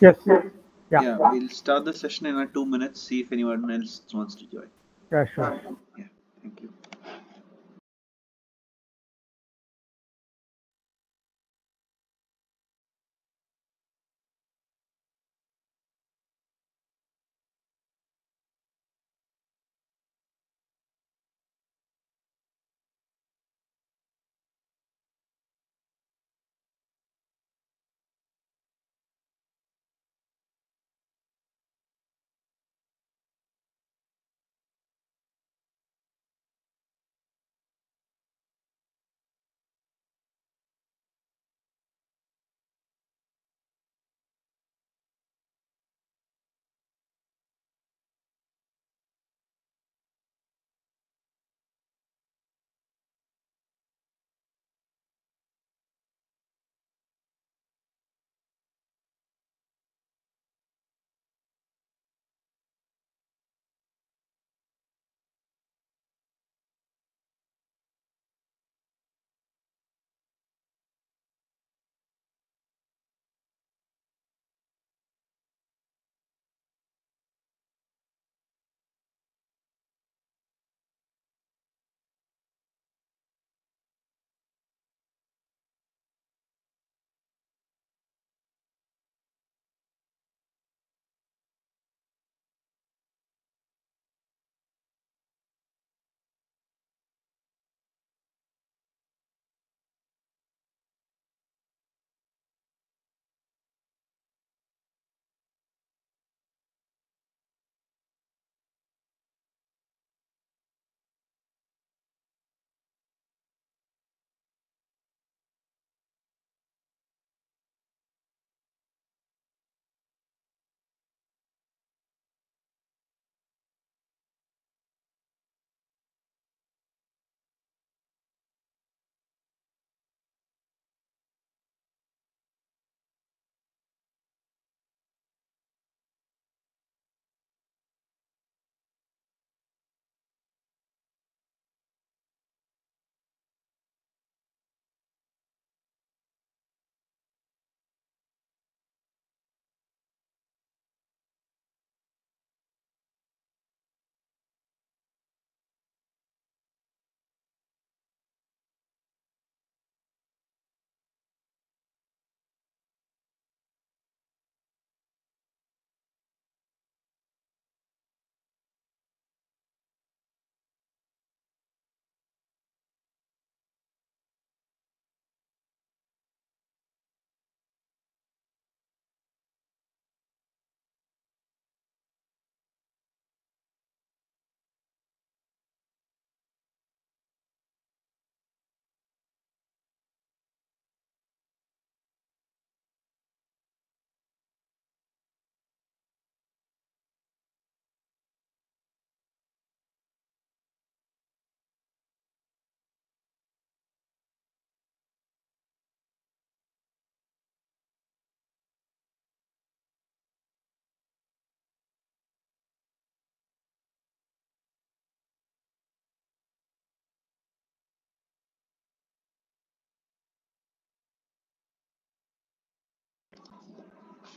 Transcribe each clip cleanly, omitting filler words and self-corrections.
Yes. Yeah. Yeah, we'll start the session in 2 minutes, see if anyone else wants to join. Yeah. Sure. Yeah, thank you.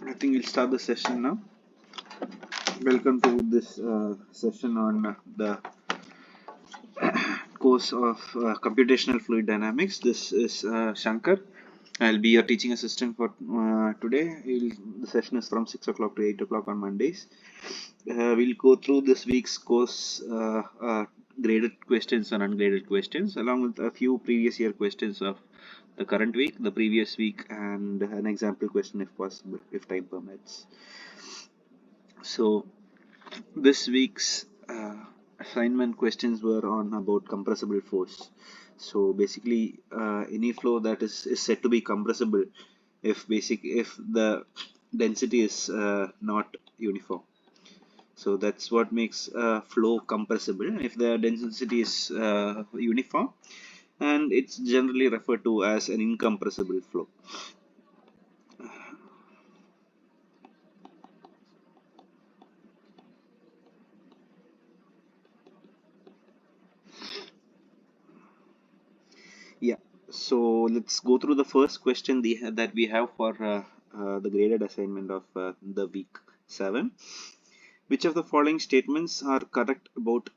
I think we'll start the session now. Welcome to this session on the course of Computational Fluid Dynamics. This is Shankar. I'll be your teaching assistant for today. The session is from 6 o'clock to 8 o'clock on Mondays. We'll go through this week's course graded questions and ungraded questions, along with a few previous year questions of the current week, the previous week, and an example question if possible, if time permits. So, this week's assignment questions were on about compressible force. So basically, any flow that is said to be compressible if the density is not uniform. So that's what makes flow compressible. If the density is uniform, and it's generally referred to as an incompressible flow. Yeah. So let's go through the first question that we have for the graded assignment of the week 7. Which of the following statements are correct about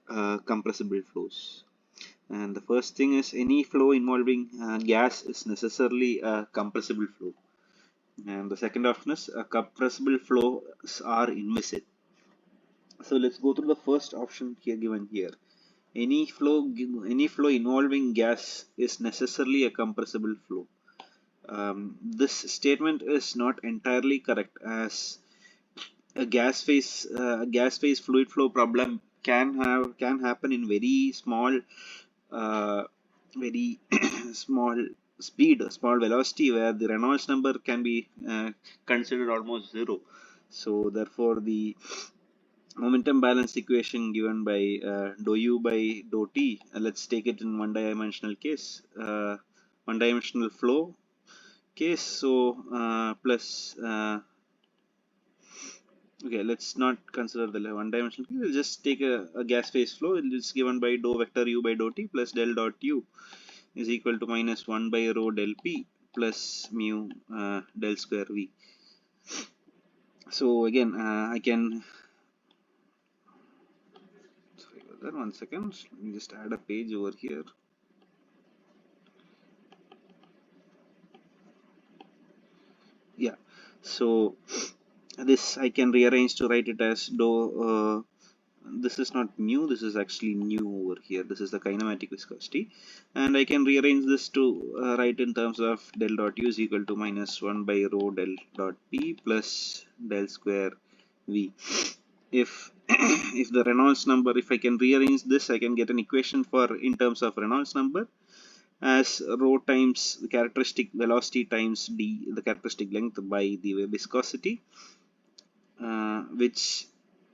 compressible flows? And the first thing is any flow involving gas is necessarily a compressible flow. And the second option is compressible flows are inviscid. So let's go through the first option here given here. Any flow involving gas is necessarily a compressible flow. This statement is not entirely correct, as a gas phase fluid flow problem can happen in uh, very small speed, small velocity, where the Reynolds number can be considered almost zero. So therefore, the momentum balance equation given by dou u by dou t, let's take it in one dimensional flow case. So plus okay, let's not consider the one dimensional case. We'll just take a gas phase flow. It's given by dou vector u by dou t plus del dot u is equal to minus 1 by rho del p plus mu del square v. So again, I can, sorry about that, 1 second, let me just add a page over here. Yeah, so this I can rearrange to write it as dou, this is not mu, this is actually nu over here. This is the kinematic viscosity, and I can rearrange this to write in terms of del dot u is equal to minus 1 by rho del dot p plus del square v. If if the Reynolds number, if I can rearrange this, I can get an equation for in terms of Reynolds number as rho times the characteristic velocity times d, the characteristic length, by the viscosity, which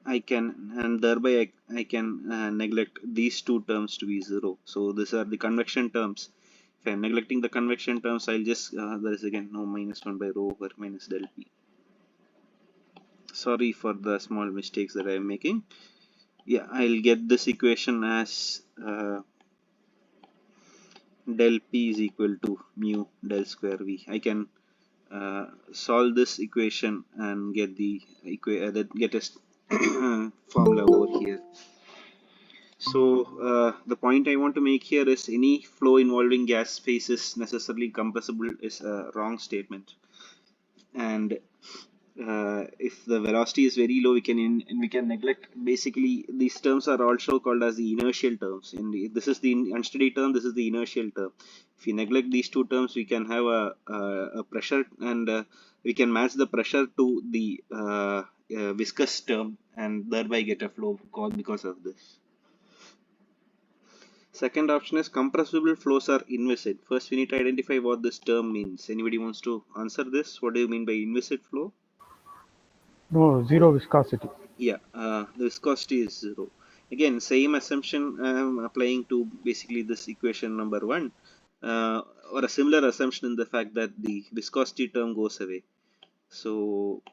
I can, and thereby I can neglect these two terms to be zero. So these are the convection terms. If I'm neglecting the convection terms, I'll just there is again no minus 1 by rho over minus del p. Sorry for the small mistakes that I am making. Yeah, I'll get this equation as del p is equal to mu del square v. I can solve this equation and get the get a formula over here. So the point I want to make here is any flow involving gas phase is necessarily compressible is a wrong statement. And if the velocity is very low, we can neglect, basically these terms are also called as the inertial terms. This is the unsteady term, this is the inertial term. If we neglect these two terms, we can have a pressure, and we can match the pressure to the viscous term and thereby get a flow because of this. Second option is compressible flows are inviscid. First, we need to identify what this term means. Anybody wants to answer this? What do you mean by inviscid flow? No, zero viscosity. Yeah, the viscosity is zero. Again, same assumption applying to basically this equation number 1, or a similar assumption in the fact that the viscosity term goes away. So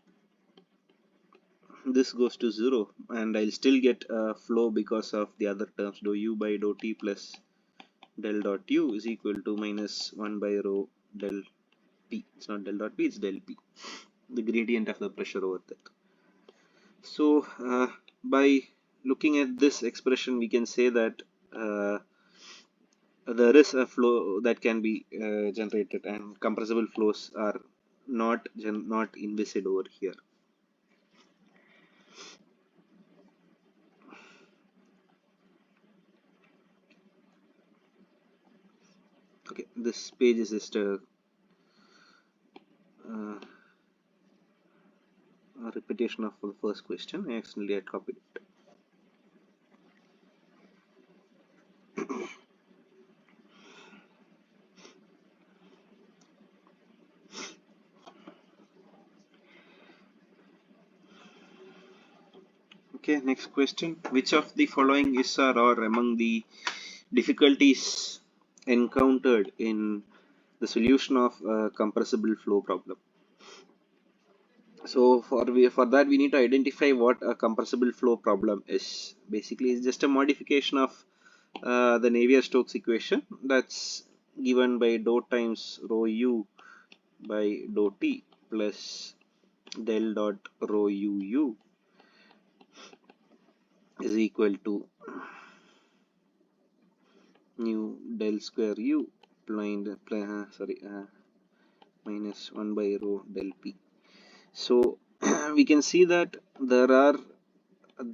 this goes to 0, and I'll still get a flow because of the other terms. Dou u by dou t plus del dot u is equal to minus 1 by rho del p. It's not del dot p, it's del p, the gradient of the pressure over that. So by looking at this expression, we can say that there is a flow that can be generated, and compressible flows are not inviscid over here. Okay, this page is just a repetition of the first question. I accidentally had copied it. Okay, next question. Which of the following is or are among the difficulties encountered in the solution of a compressible flow problem? So for that, we need to identify what a compressible flow problem is. Basically, it's just a modification of the Navier-Stokes equation that's given by dou times rho u by dou t plus del dot rho uu is equal to nu del square u blind minus 1 by rho del p. So we can see that there are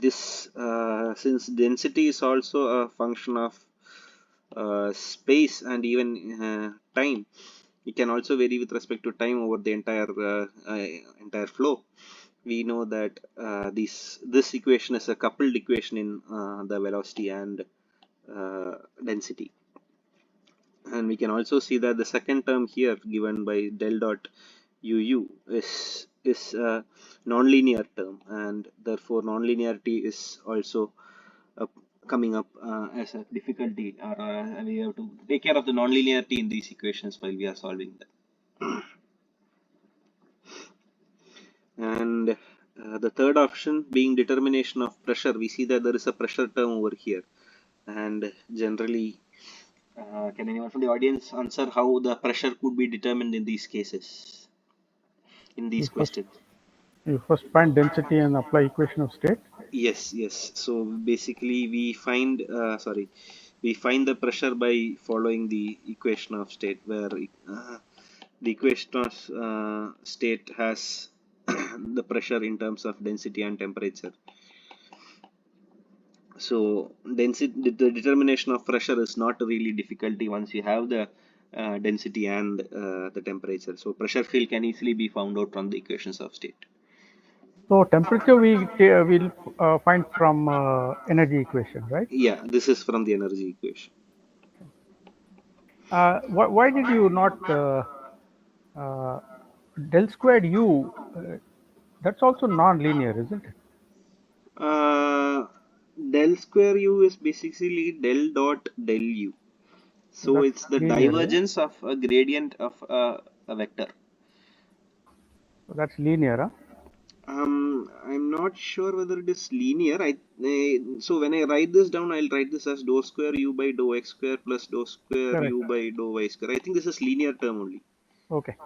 this since density is also a function of space and even time, it can also vary with respect to time over the entire flow. We know that this equation is a coupled equation in the velocity and density. And we can also see that the second term here given by del dot uu is a nonlinear term, and therefore nonlinearity is also uh, coming up as a difficulty, or we have to take care of the nonlinearity in these equations while we are solving them. And the third option being determination of pressure, we see that there is a pressure term over here, and generally can anyone from the audience answer how the pressure could be determined in these cases, in You these first questions? you first find density and apply equation of state. Yes, yes. So basically, we find the pressure by following the equation of state, where the equation of state has the pressure in terms of density and temperature. So density, the determination of pressure is not really difficulty once you have the density and the temperature. So pressure field can easily be found out from the equations of state. So temperature will find from energy equation, right? Yeah, this is from the energy equation. Why did you not uh, del squared u? That's also non-linear, isn't it? Uh, Del square u is basically del dot del u. So So that's it's the linear, is it? divergence of a gradient of a vector. So that's linear, huh? I'm not sure whether it is linear. So when I write this down, I'll write this as dou square u by dou x square plus dou square Correct. u by dou y square. I think this is linear term only. Okay.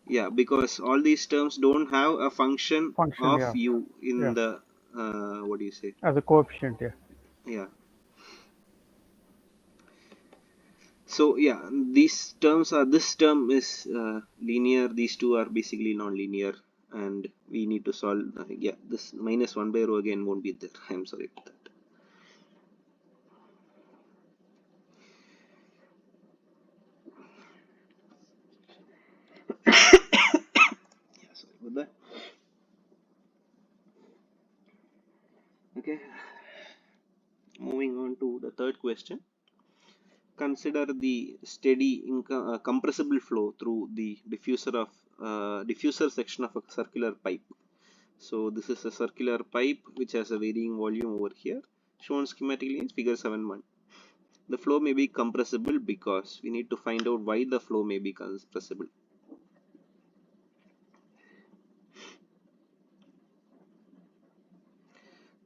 Yeah, because all these terms don't have a function Function, of yeah, u in yeah, the what do you say? as a coefficient, yeah. Yeah. So yeah, these terms are, this term is linear. These two are basically non-linear, and we need to solve. Yeah, this minus 1 by rho again won't be there. I'm sorry about that. Yeah, sorry about that. Okay, moving on to the third question. Consider the steady compressible flow through the diffuser section of a circular pipe. So this is a circular pipe which has a varying volume over here, shown schematically in figure 7.1. The flow may be compressible because we need to find out why the flow may be compressible.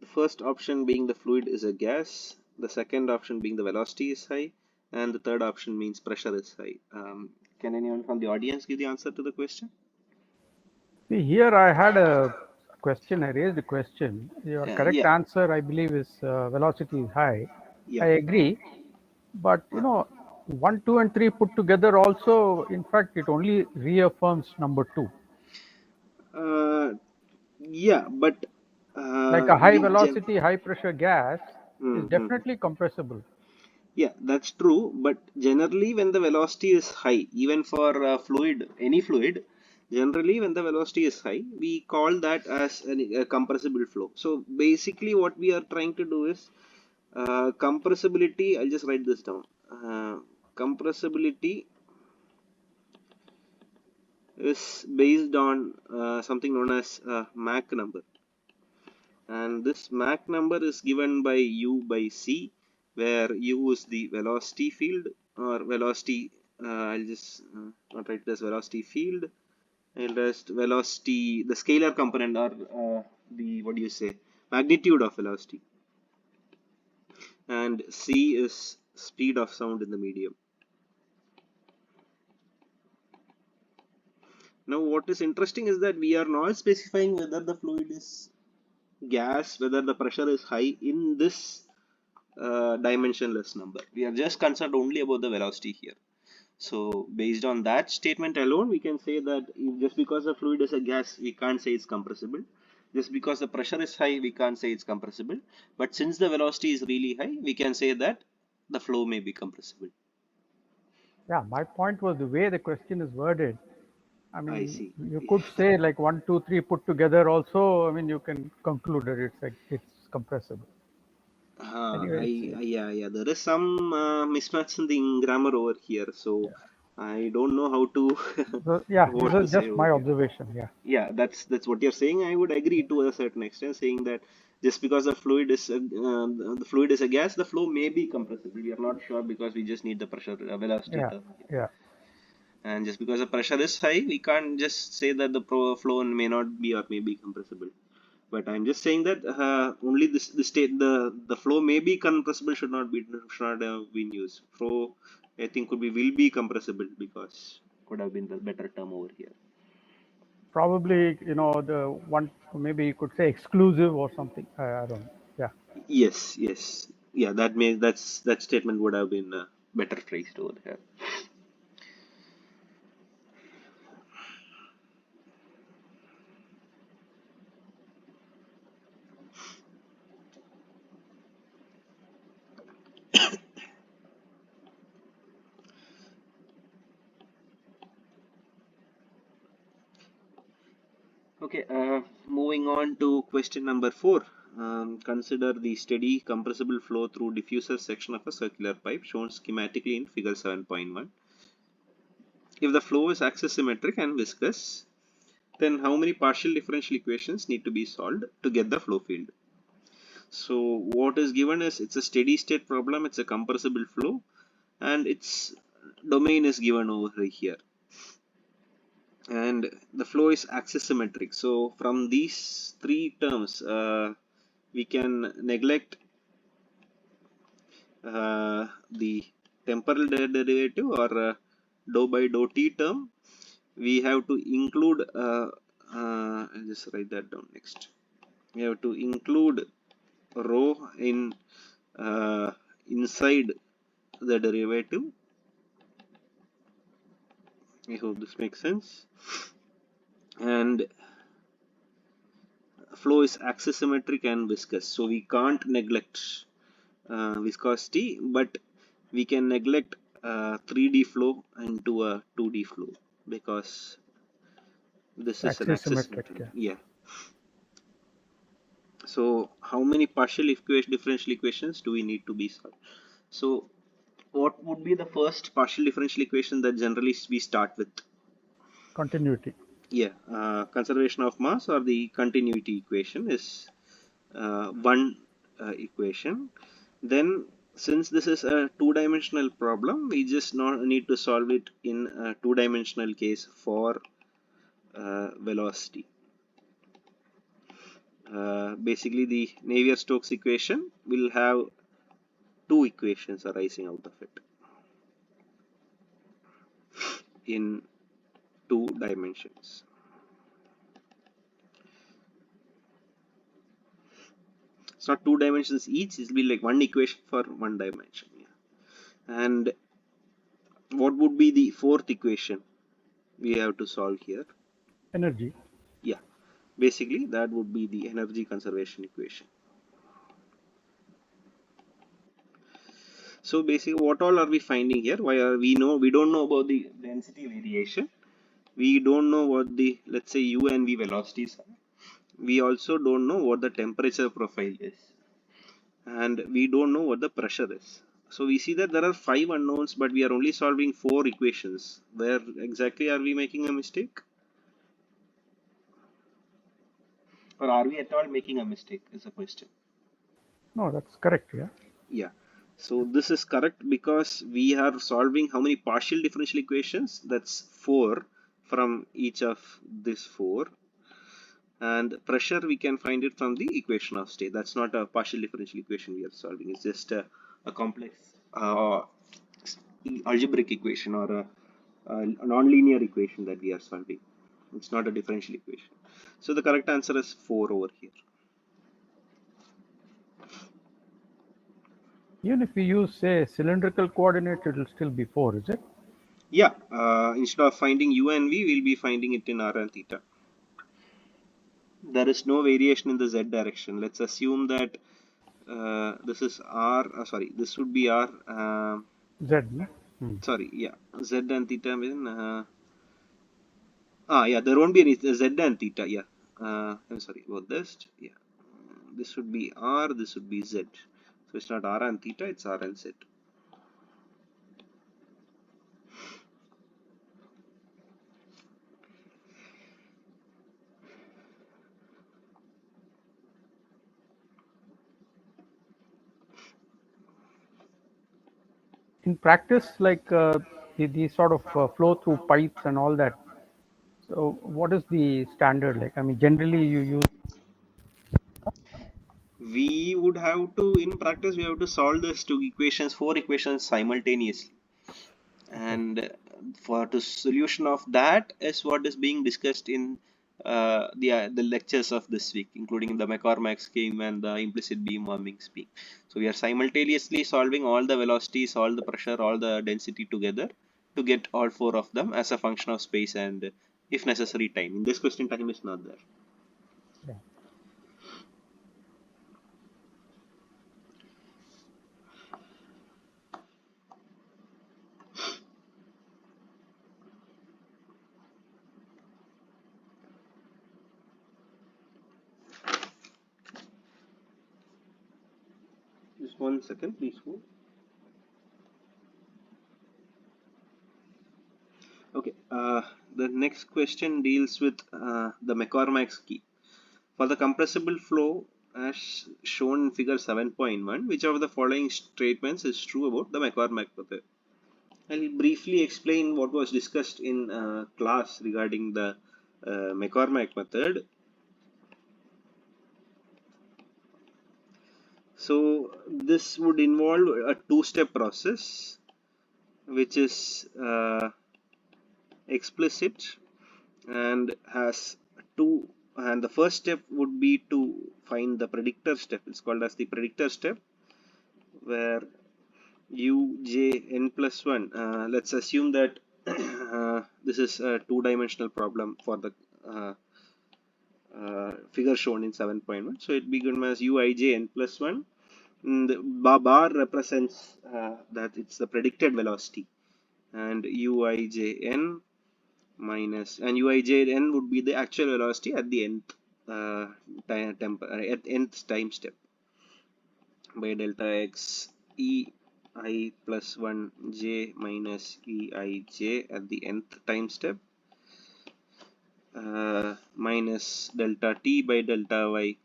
The first option being the fluid is a gas, the second option being the velocity is high, and the third option means pressure is high. Can anyone from the audience give the answer to the question? See, here I had a question. I raised a question. Your correct Yeah, answer, I believe, is velocity is high. I yeah. agree, but one, two, and three put together also, in fact, it only reaffirms number two. Uh, yeah, but Like a high we gen. velocity, high pressure gas is Mhm. definitely compressible. Yeah, that's true. But generally, when the velocity is high, even for fluid, any fluid, generally when the velocity is high, we call that as a compressible flow. So basically, what we are trying to do is compressibility. I'll just write this down. Compressibility is based on something known as Mach number, and this Mach number is given by u by c, where u is the velocity field or velocity. I'll just not write this velocity field. I'll just velocity, the scalar component, or the, what do you say, magnitude of velocity, and c is speed of sound in the medium. Now, what is interesting is that we are not specifying whether the fluid is gas, whether the pressure is high in this dimensionless number. We are just concerned only about the velocity here. So, based on that statement alone, we can say that just because the fluid is a gas, we can't say it's compressible. Just because the pressure is high, we can't say it's compressible. But since the velocity is really high, we can say that the flow may be compressible. Yeah, my point was the way the question is worded. I I mean, see. you could say like one, two, three put together also. I mean, you can conclude that it's like it's compressible. Anyway, Yeah, yeah. There is some mismatch in the grammar over here, so yeah. I don't know how to So yeah, this what to is say just over my here. observation. Yeah, Yeah, that's what you're saying. I would agree to a certain extent, saying that just because the fluid is a gas, the flow may be compressible. We are not sure because we just need the pressure velocity yeah, term here. yeah. And just because the pressure is high, we can't just say that the flow may not be or may be compressible. But I'm just saying that only this the state the flow may be compressible should not have been used. Flow I think could be will be compressible because could have been the better term over here. Probably, the one maybe you could say exclusive or something. I don't know. Yeah. Yes, yes, yeah. That statement would have been better phrased over here. Okay, moving on to question number 4. Consider the steady compressible flow through diffuser section of a circular pipe shown schematically in figure 7.1. If the flow is axisymmetric and viscous, then how many partial differential equations need to be solved to get the flow field? So what is given is it's a steady state problem, it's a compressible flow, and its domain is given over here. And the flow is axisymmetric. So from these three terms, we can neglect the temporal derivative or dou by dou t term. We have to include, I'll just write that down next. We have to include rho in inside the derivative. I hope this makes sense. And flow is axisymmetric and viscous, so we can't neglect viscosity, but we can neglect 3D flow into a 2D flow because this It's is an axisymmetric. axisymmetric. Yeah. Yeah. So how many partial differential equations do we need to be solved? So what would be the first partial differential equation that generally we start with? Continuity. Yeah, conservation of mass or the continuity equation is one equation. Then, since this is a two-dimensional problem, we just not need to solve it in a two-dimensional case for velocity. Basically, the Navier-Stokes equation will have two equations arising out of it in two dimensions. It's not two dimensions each, it will be like one equation for one dimension. Yeah. And what would be the fourth equation we have to solve here? Energy. Yeah, basically that would be the energy conservation equation. So basically, what all are we finding here? Why are we don't know about the density variation. We don't know what the, let's say, u and v velocities are. We also don't know what the temperature profile is, and we don't know what the pressure is. So we see that there are five unknowns, but we are only solving four equations. Where exactly are we making a mistake, or are we at all making a mistake? Is the question. No, that's correct. Yeah. Yeah. So this is correct because we are solving how many partial differential equations? That's four from each of these four. And pressure we can find it from the equation of state. That's not a partial differential equation we are solving. It's just a complex algebraic equation or a non-linear equation that we are solving. It's not a differential equation. So the correct answer is 4 over here. Even if we use, say, cylindrical coordinates, it will still be 4, is it? Yeah, instead of finding u and v, we'll be finding it in r and theta. There is no variation in the z direction. Let's assume that this is r, sorry, this would be r, Z, no? Hmm. sorry, yeah, z and theta mean, yeah, there won't be any z and theta, yeah. I'm sorry about this, yeah. This would be r, this would be z. So it's not r and theta, it's r and z. In practice, like these sort of flow through pipes and all that. So, what is the standard like? I mean, generally you use We would have to, in practice, we have to solve these two equations, four equations simultaneously. okay, And for the solution of that is what is being discussed in the lectures of this week, including the McCormack scheme and the implicit beam warming scheme. So we are simultaneously solving all the velocities, all the pressure, all the density together to get all four of them as a function of space and, if necessary, time. In this question, time is not there. yeah. Just 1 second, please hold. Okay, the next question deals with the McCormack scheme. For the compressible flow, as shown in figure 7.1, which of the following statements is true about the McCormack method? I'll briefly explain what was discussed in class regarding the McCormack method. So this would involve a two-step process, which is explicit and has two. And the first step would be to find the predictor step. It's called as the predictor step, where uj n plus 1, let's assume that this is a two-dimensional problem for the figure shown in 7.1, so it becomes as uij n plus 1. The bar represents that it's the predicted velocity, and uijn minus, and uijn would be the actual velocity at the nth at nth time step, by delta x e I plus 1 j minus e I j at the nth time step, minus delta t by delta y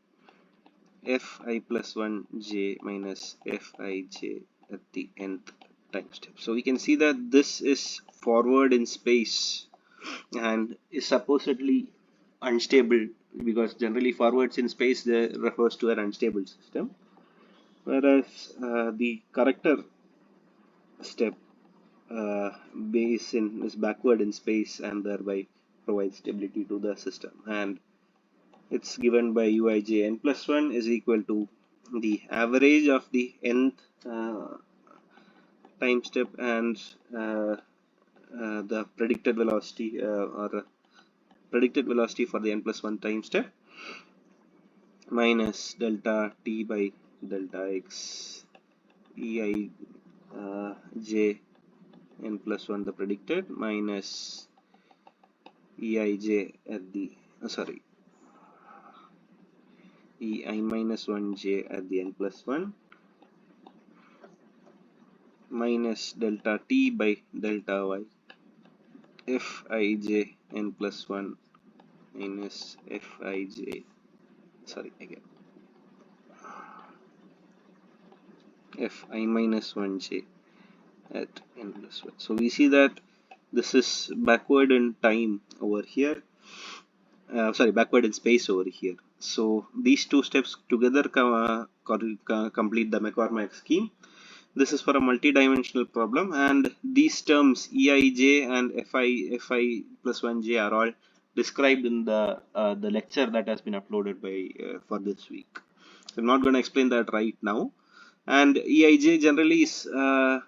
f I plus 1 j minus f I j at the nth time step. So we can see that this is forward in space and is supposedly unstable, because generally forwards in space refers to an unstable system, whereas the corrector step is backward in space and thereby provides stability to the system, and it's given by uij n plus 1 is equal to the average of the nth time step and the predicted velocity for the n plus 1 time step, minus delta t by delta x ei j n plus 1 the predicted, minus eij at the sorry ei minus 1 j at the n plus 1, minus delta t by delta y f I j n plus 1 minus f I j, sorry again, f I minus 1 j at n plus 1. So we see that this is backward in time over here, sorry, backward in space over here. So these two steps together complete the McCormack scheme. This is for a multi-dimensional problem, and these terms eij and fi plus 1j are all described in the lecture that has been uploaded by for this week. So I'm not going to explain that right now. And Eij generally is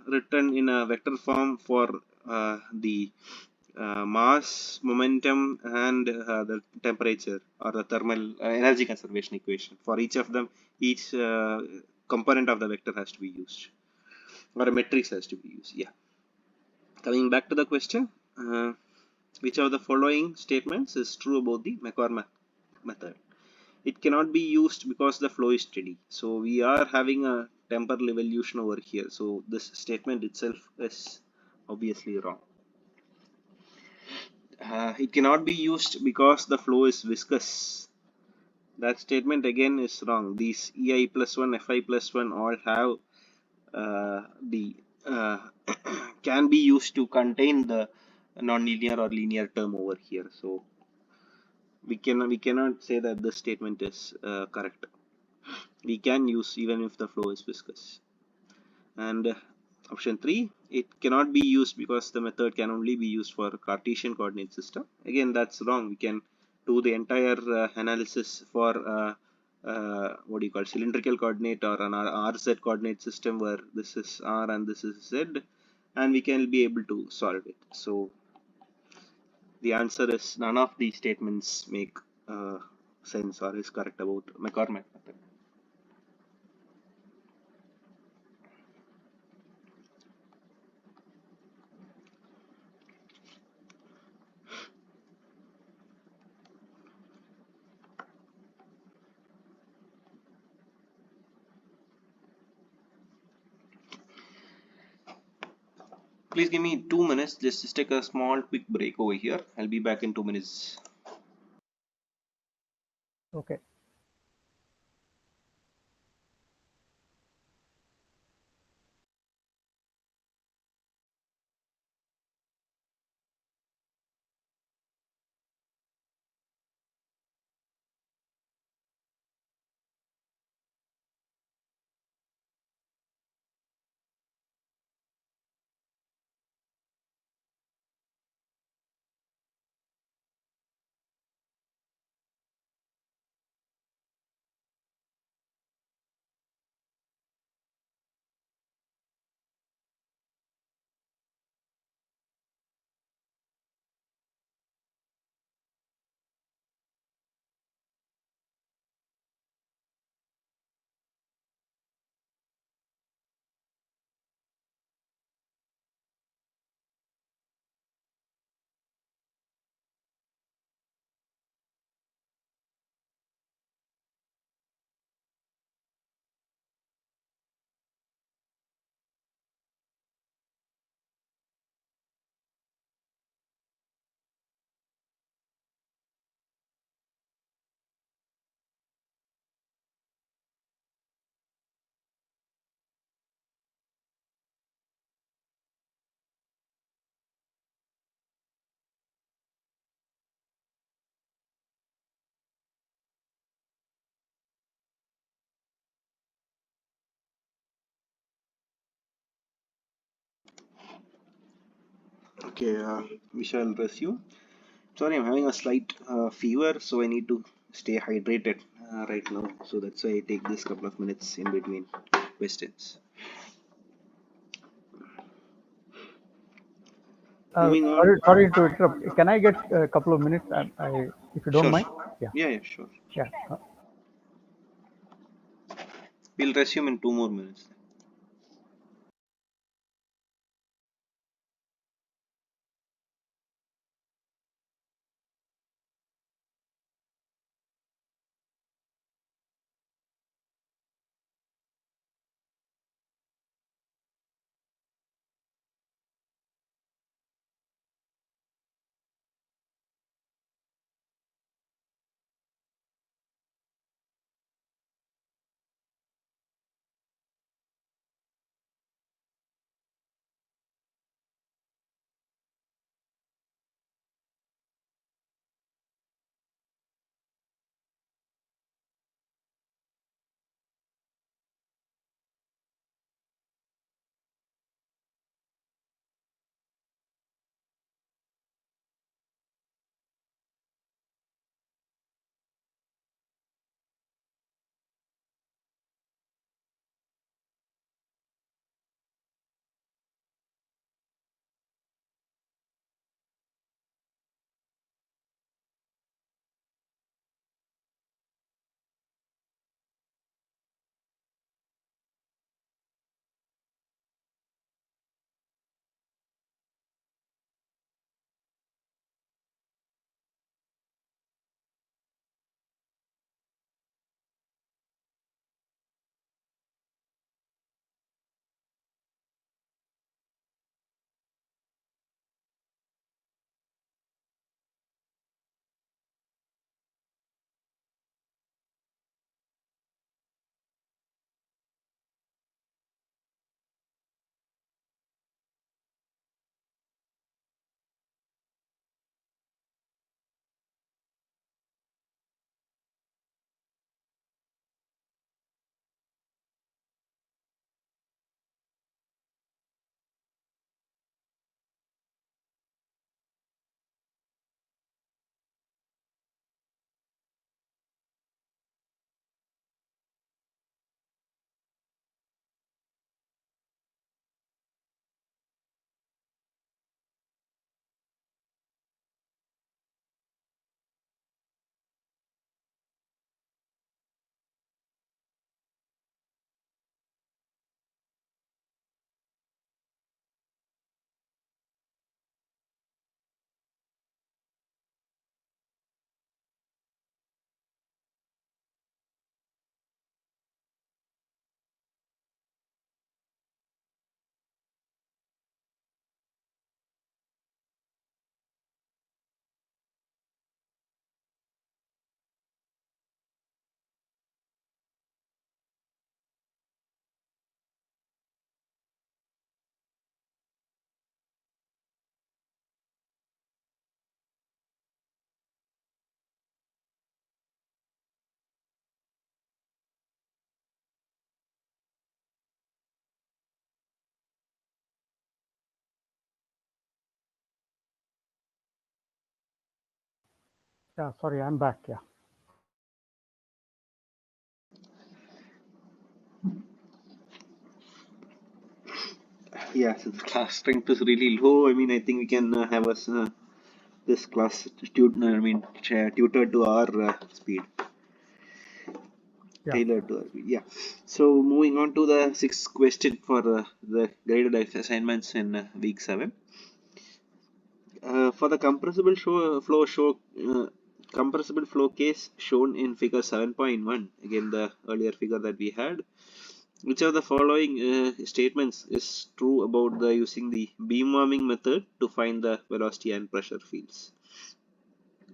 written in a vector form for the mass, momentum, and the temperature or the thermal energy conservation equation. For each of them, each component of the vector has to be used, or a matrix has to be used. Yeah. Coming back to the question, which of the following statements is true about the McCormack method? It cannot be used because the flow is steady. So we are having a temporal evolution over here. So this statement itself is obviously wrong. It cannot be used because the flow is viscous. That statement again is wrong. These EI plus 1, FI plus 1 all have the can be used to contain the nonlinear or linear term over here. So we cannot say that this statement is correct. We can use even if the flow is viscous. And option 3, it cannot be used because the method can only be used for Cartesian coordinate system. Again, that's wrong. We can do the entire analysis for what do you call cylindrical coordinate or an RZ coordinate system where this is R and this is Z, and we can be able to solve it. So the answer is none of these statements make sense or is correct about McCormack method. Please give me 2 minutes. Just take a small quick break over here. I'll be back in 2 minutes. Okay. Okay, we shall resume. Sorry, I'm having a slight fever, so I need to stay hydrated right now. So that's why I take this couple of minutes in between questions. Moving on. Sorry to interrupt. Can I get a couple of minutes? If you don't Sure. mind. Yeah. Yeah, yeah, sure. Yeah. We'll resume in 2 more minutes. Yeah, sorry, I'm back. Yeah. Yeah, since class strength is really low, I mean, I think we can have us this class tutored to our speed, Yeah. tailored to our speed. Yeah. So moving on to the sixth question for the graded assignments in week 7. For the compressible flow case shown in figure 7.1, again the earlier figure that we had, which of the following statements is true about the using the beam warming method to find the velocity and pressure fields?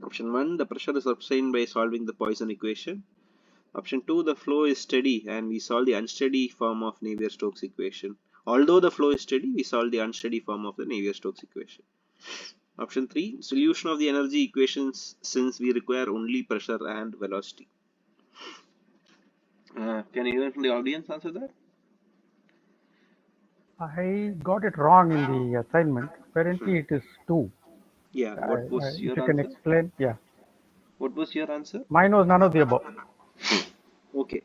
Option 1, the pressure is obtained by solving the Poisson equation. Option 2, the flow is steady and we solve the unsteady form of Navier-Stokes equation. Although the flow is steady, we solve the unsteady form of the Navier-Stokes equation. Option 3, solution of the energy equations since we require only pressure and velocity. Can anyone from the audience answer that? I got it wrong in the assignment. Apparently, it is two. Yeah, what was If your you can answer? explain, yeah. What was your answer? Mine was none of the above. Okay,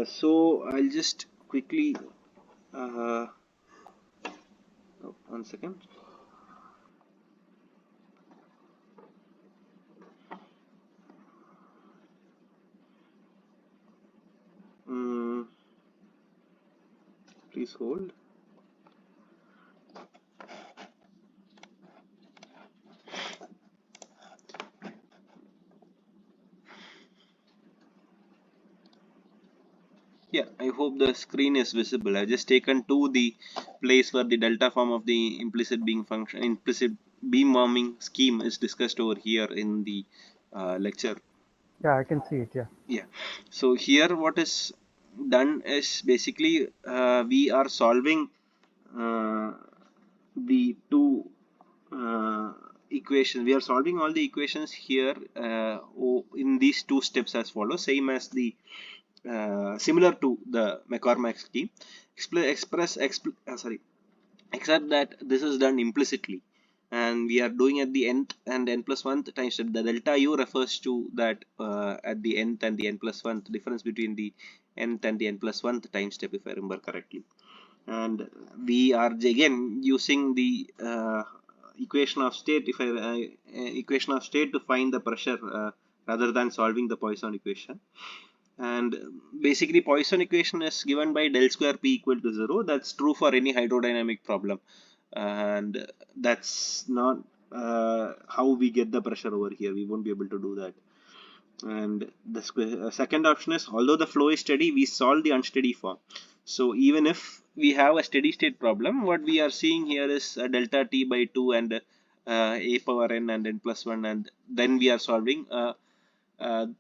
so I'll just quickly, uh, oh, 1 second. Mm, please hold. Yeah, I hope the screen is visible. I've just taken to the place where the delta form of the implicit beam warming scheme is discussed over here in the lecture. Yeah, I can see it. Yeah. Yeah. So here what is done is basically we are solving uh, the two uh, equations. We are solving all the equations here in these two steps as follows, same as the similar to the McCormack scheme. Sorry, except that this is done implicitly, and we are doing at the nth and n plus 1th time step. The delta u refers to that at the nth and the n plus 1th difference between the nth and the n plus 1th time step, if I remember correctly. And we are again using the equation of state, if I equation of state to find the pressure rather than solving the Poisson equation. And basically Poisson equation is given by del square p equal to 0. That's true for any hydrodynamic problem, and that's not how we get the pressure over here. We won't be able to do that. And the second option is, although the flow is steady, we solve the unsteady form. So even if we have a steady state problem, what we are seeing here is delta t by 2 and a power n and n plus 1, and then we are solving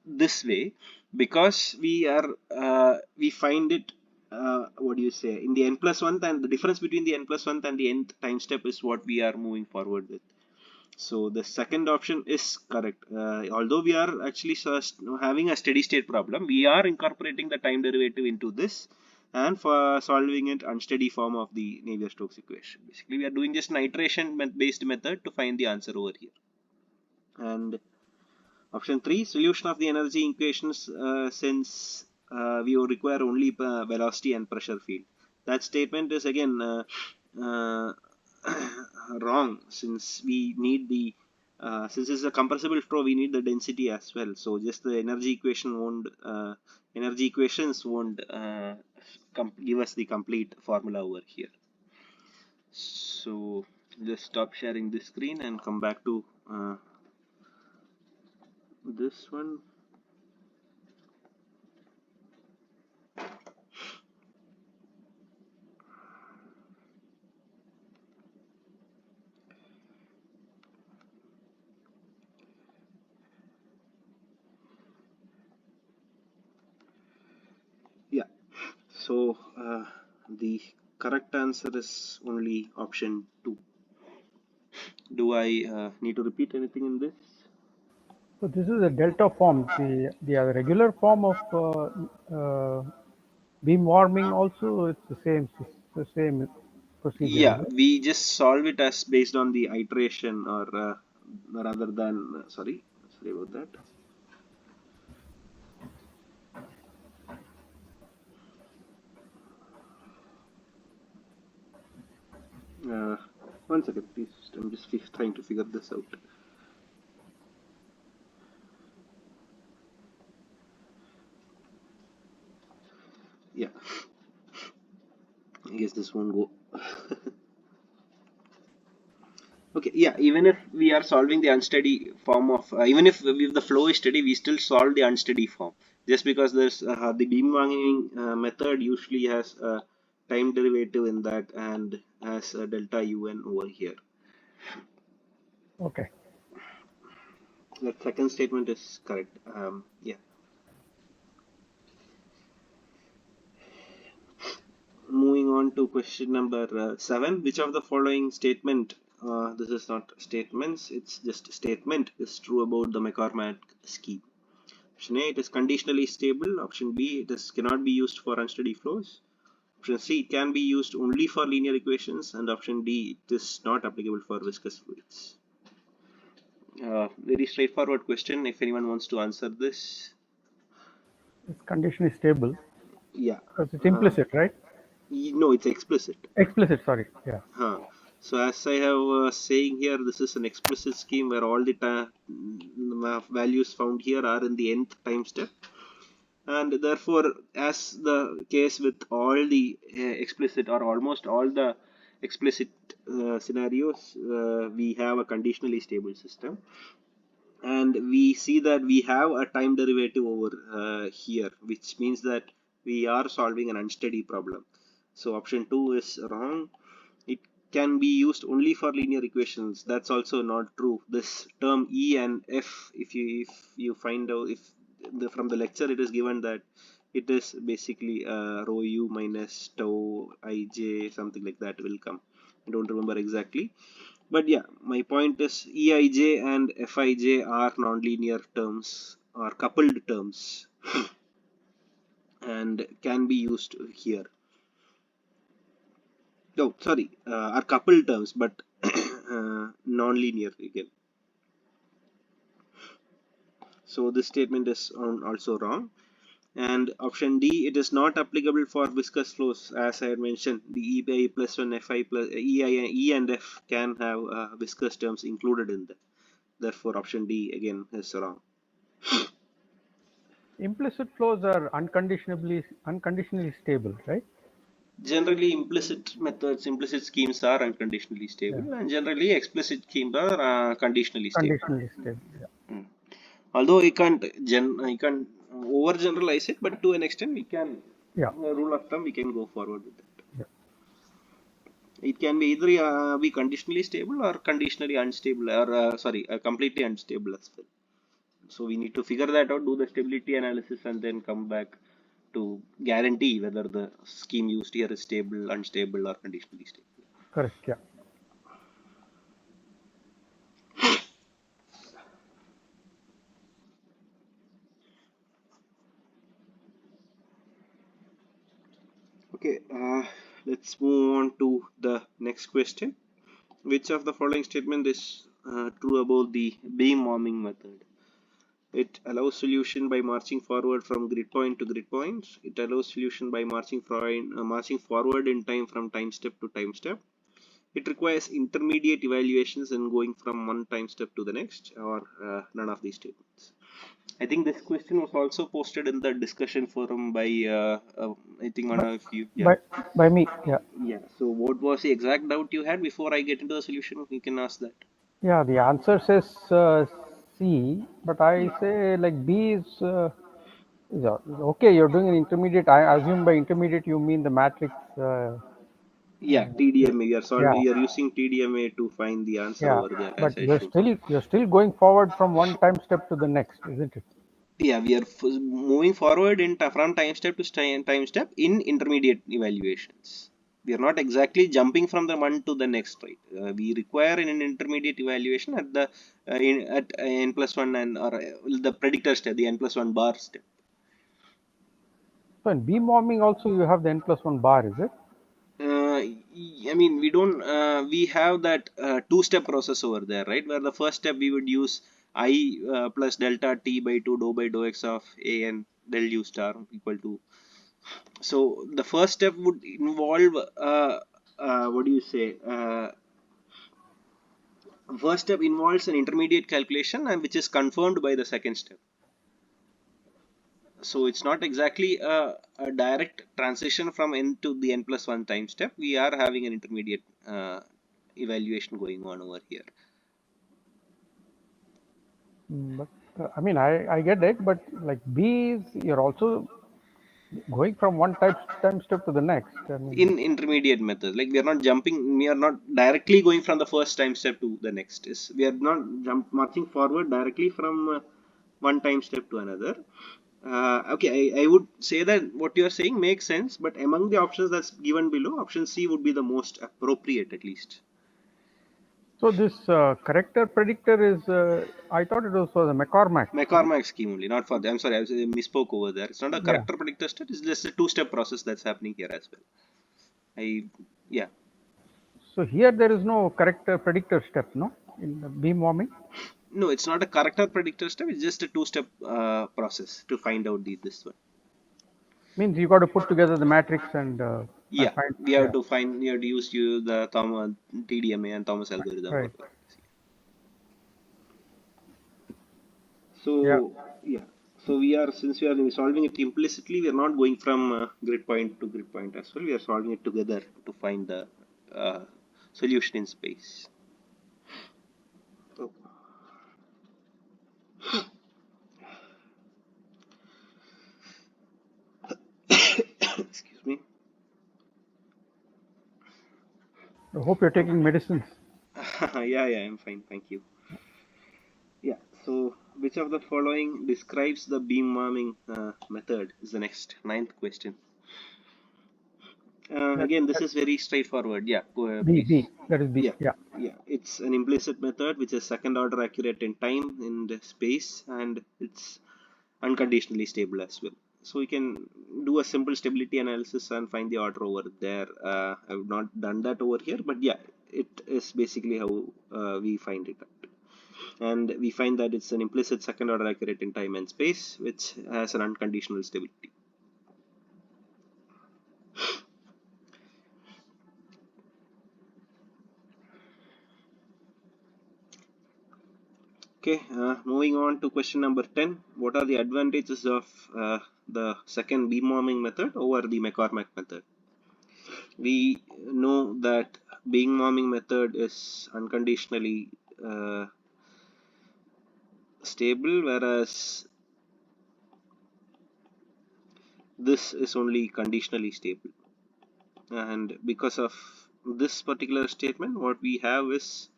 this way, because we find it, what do you say, in the n plus 1, and the difference between the n plus 1 and the nth time step is what we are moving forward with. So the second option is correct. Although we are actually having a steady state problem, we are incorporating the time derivative into this and for solving it unsteady form of the Navier-Stokes equation. Basically, we are doing just an iteration based method to find the answer over here. And option 3, solution of the energy equations since we require only velocity and pressure field. That statement is again uh, wrong, since we need the since it's a compressible flow, we need the density as well. So just the energy equations won't give us the complete formula over here. So just stop sharing this screen and come back to this one. Yeah. So the correct answer is only option 2. Do I need to repeat anything in this? So this is a delta form. The regular form of beam warming also it's the same procedure, is Yeah, it? we just solve it as based on the iteration, or rather than sorry. Sorry about that. Uh, One second, please. I'm just trying to figure this out. Yeah, I guess this won't go. Okay, yeah, even if we are solving the unsteady form of, even if the flow is steady, we still solve the unsteady form. Just because there's the beam wanging method usually has a time derivative in that and has a delta un over here. Okay. That second statement is correct. Yeah. Moving on to question number 7. Which of the following statement, this is not statements, it's just statement, is true about the McCormack scheme? Option A, it is conditionally stable. Option B, it is cannot be used for unsteady flows. Option C, it can be used only for linear equations. And option D, it is not applicable for viscous fluids. Very straightforward question. If anyone wants to answer this. This condition is stable Yeah. because it's implicit, right? No, it's explicit. Explicit, sorry. Yeah. Huh. So as I have saying here, this is an explicit scheme where all the values found here are in the nth time step, and therefore, as the case with all the explicit or almost all the explicit scenarios, we have a conditionally stable system, and we see that we have a time derivative over here, which means that we are solving an unsteady problem. So option 2 is wrong. It can be used only for linear equations. That's also not true. This term E and F, if you find out, if from the lecture it is given that it is basically rho u minus tau ij, something like that will come. I don't remember exactly, but yeah, my point is Eij and Fij are nonlinear terms or coupled terms and can be used here. No, sorry, are coupled terms but nonlinear again. So this statement is also wrong. And option D, it is not applicable for viscous flows. As I had mentioned, the E plus 1 Fi plus E and F can have viscous terms included in them. Therefore, option D again is wrong. Implicit flows are unconditionally stable, right? Generally, implicit schemes are unconditionally Yeah. stable, and generally, explicit schemes are conditionally stable. Conditionally stable. Yeah. Mm. Although I can't overgeneralize it, but to an extent, we can Yeah. rule of thumb we can go forward with it. Yeah. It can be either be conditionally stable or conditionally unstable, or sorry, completely unstable as well. So we need to figure that out, do the stability analysis, and then come back to guarantee whether the scheme used here is stable, unstable, or conditionally stable. Correct. Yeah. Okay, let's move on to the next question. Which of the following statement is true about the beam warming method? It allows solution by marching forward from grid point to grid point. It allows solution by marching forward in time from time step to time step. It requires intermediate evaluations and going from one time step to the next, or none of these statements. I think this question was also posted in the discussion forum by I think one But of you. Yeah, by me. Yeah. yeah. So what was the exact doubt you had before I get into the solution? You can ask that. Yeah. The answer says C, but I say like B is okay. You're doing an intermediate. I assume by intermediate you mean the matrix. Yeah, TDMA. Yeah. We are using TDMA to find the answer Yeah. over there, But as I showed. you're still going forward from one time step to the next, isn't it? Yeah, we are moving forward in from time step to time step in intermediate evaluations. We are not exactly jumping from the one to the next, right? We require an intermediate evaluation at the at n plus one and or the predictor step, the n plus one bar step. So in beam warming also you have the n+1 bar, is it? I mean, we don't. We have that two-step process over there, right? Where the first step we would use I plus delta t by 2 dou by dou x of a n del u star equal to. So the first step would involve what do you say? First step involves an intermediate calculation and which is confirmed by the second step. So it's not exactly a direct transition from n to the n plus 1 time step. We are having an intermediate evaluation going on over here. But I mean, I get it, but like B is you're also going from one type time step to the next. I In mean, intermediate method, like we are not directly going from the first time step to the next. Is we are not marching forward directly from one time step to another. Okay, I would say that what you are saying makes sense, but among the options that's given below, option C would be the most appropriate at least. so this corrector predictor is I thought it was for the McCormack, no? McCormack scheme only, not for the, I'm sorry, I misspoke over there. It's not a Yeah. character predictor step, it's just a two-step process that's happening here as well. I, yeah. So here there is no corrector predictor step, no, in the beam warming. No, it's not a character predictor step, it's just a two-step process to find out this one. Means you got to put together the matrix and Yeah, find. we have Yeah. to find, we have to use you the TDMA and Thomas algorithm for Right. that. Yeah. So yeah, so we are since we are solving it implicitly, we are not going from grid point to grid point as well. We are solving it together to find the uh, solution in space. So, excuse me. I hope you're taking medicines. Yeah, yeah, I'm fine, thank you. Yeah, so which of the following describes the beam warming method is the next ninth question. That, Again, this that is very straightforward. Yeah, go ahead, B please. B that is B. Yeah, Yeah. yeah. It's an implicit method which is second order accurate in time and space, and it's unconditionally stable as well. So we can do a simple stability analysis and find the order over there. I've not done that over here, but yeah, it is basically how we find it out. And we find that it's an implicit second order accurate in time and space, which has an unconditional stability. Okay, moving on to question number 10. What are the advantages of the second beam warming method over the McCormack method? We know that beam warming method is unconditionally uh, stable, whereas this is only conditionally stable. And because of this particular statement, what we have is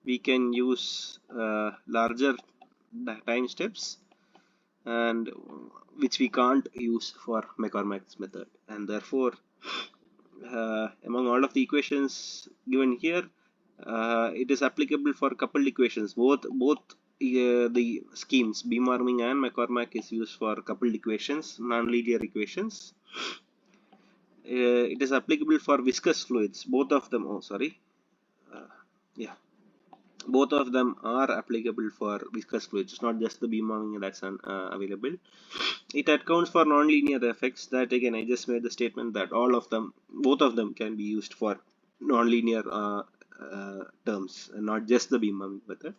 we can use larger time steps and which we can't use for McCormack's method, and therefore among all of the equations given here, it is applicable for coupled equations. The schemes beam warming and McCormack is used for coupled equations, nonlinear equations. It is applicable for viscous fluids. Both of them. Oh, sorry. Uh, yeah, both of them are applicable for viscous fluids. It's not just the beam warming that's available. It accounts for nonlinear effects. That again, I just made the statement that all of them, both of them, can be used for nonlinear terms, and not just the beam warming method.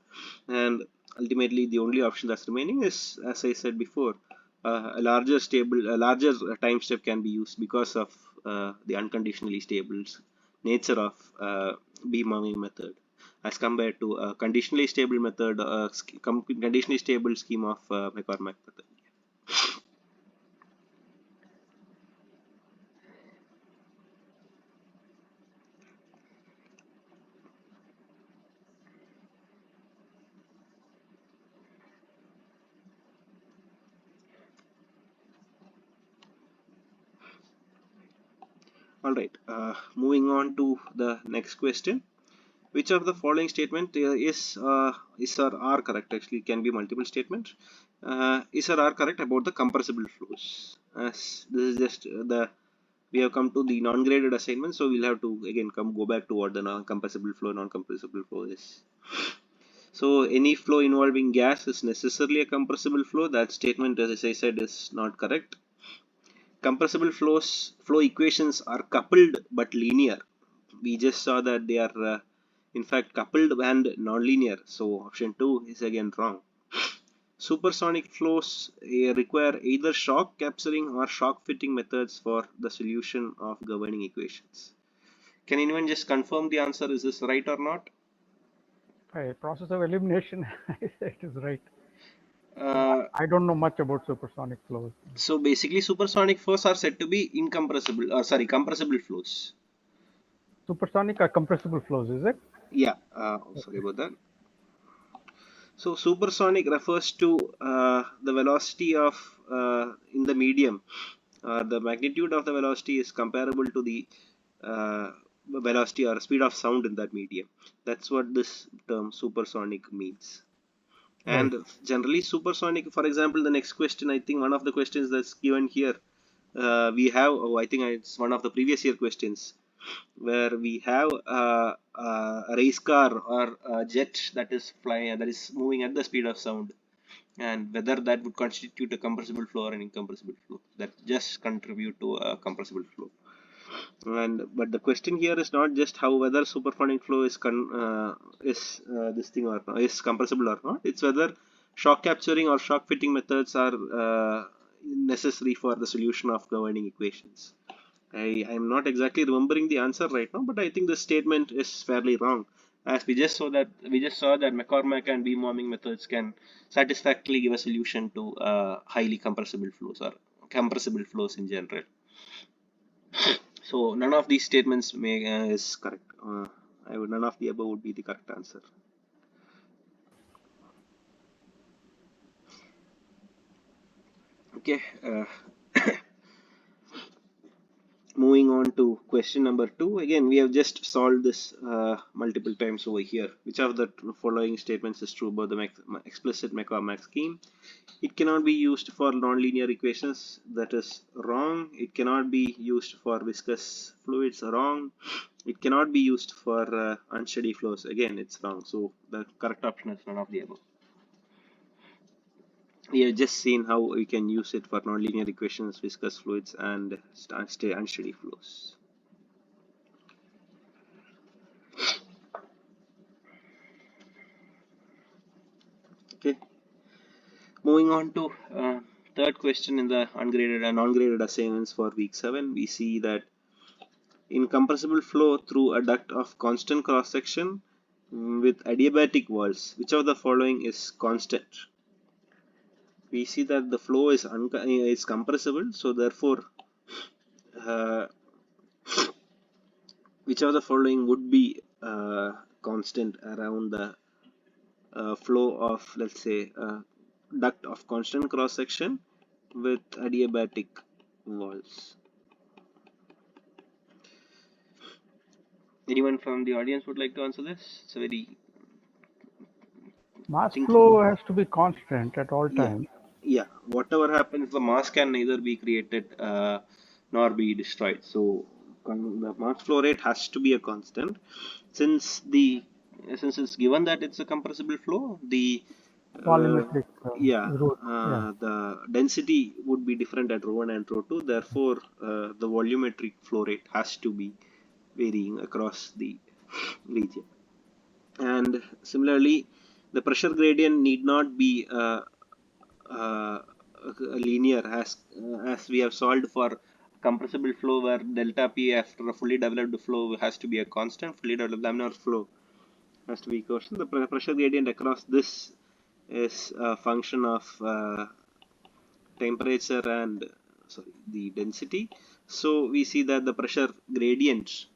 And ultimately, the only option that's remaining is, as I said before, a larger time step can be used because of the unconditionally stable nature of beam warming method as compared to a conditionally stable method, conditionally stable scheme of McCormack method. All right, moving on to the next question. Which of the following statement is or are correct? Actually, can be multiple statements. Is or are correct about the compressible flows? As this is just the we have come to the non-graded assignment, so we'll have to again go back to what the non-compressible flow is. So any flow involving gas is necessarily a compressible flow. That statement, as I said, is not correct. Compressible flow equations are coupled but linear. We just saw that they are in fact coupled and nonlinear. So option 2 is again wrong. Supersonic flows require either shock capturing or shock fitting methods for the solution of governing equations. Can anyone just confirm the answer? Is this right or not? By process of elimination, it is right. Uh, I don't know much about supersonic flows. so basically, supersonic flows are said to be incompressible, or sorry, compressible flows. Supersonic are compressible flows, is it? Yeah, sorry about that. So supersonic refers to the velocity of in the medium. The magnitude of the velocity is comparable to the uh, velocity or speed of sound in that medium. That's what this term supersonic means. Right. And generally supersonic, for example, the next question, I think one of the questions that's given here, we have, oh, I think it's one of the previous year questions where we have a race car or a jet that is flying, that is moving at the speed of sound, and whether that would constitute a compressible flow or an incompressible flow. That just contribute to a compressible flow. And but the question here is not just how whether supersonic flow is this thing or not, is compressible or not. It's whether shock capturing or shock fitting methods are necessary for the solution of governing equations. I'm not exactly remembering the answer right now, but I think the statement is fairly wrong. As we just saw that McCormack and beam warming methods can satisfactorily give a solution to highly compressible flows or compressible flows in general. So none of these statements is correct. None of the above would be the correct answer. Okay. Moving on to question number 2. Again, we have just solved this multiple times over here. Which of the following statements is true about the explicit McCormack scheme? It cannot be used for nonlinear equations. That is wrong. It cannot be used for viscous fluids. Wrong. It cannot be used for unsteady flows. Again, it's wrong. So the correct option is none of the above. We have just seen how we can use it for nonlinear equations, viscous fluids, and unsteady flows. Okay. Moving on to third question in the ungraded and non-graded assignments for week 7, we see that in compressible flow through a duct of constant cross section with adiabatic walls, which of the following is constant? We see that the flow is compressible, so therefore, uh, which of the following would be constant around the flow of, let's say, a duct of constant cross section with adiabatic walls? Anyone from the audience would like to answer this? It's a very Mass think. flow has to be constant at all Yeah, times. yeah. Whatever happens, the mass can neither be created nor be destroyed. So the mass flow rate has to be a constant. Since the since it's given that it's a compressible flow, the uh, Volumetric yeah, route. Yeah. the density would be different at rho 1 and rho 2. Therefore, the volumetric flow rate has to be varying across the region. And similarly, the pressure gradient need not be uh, linear, as we have solved for compressible flow where delta P after a fully developed flow has to be a constant. Fully developed laminar flow has to be constant. The pressure gradient across this is a function of temperature and sorry, the density. So we see that the pressure gradient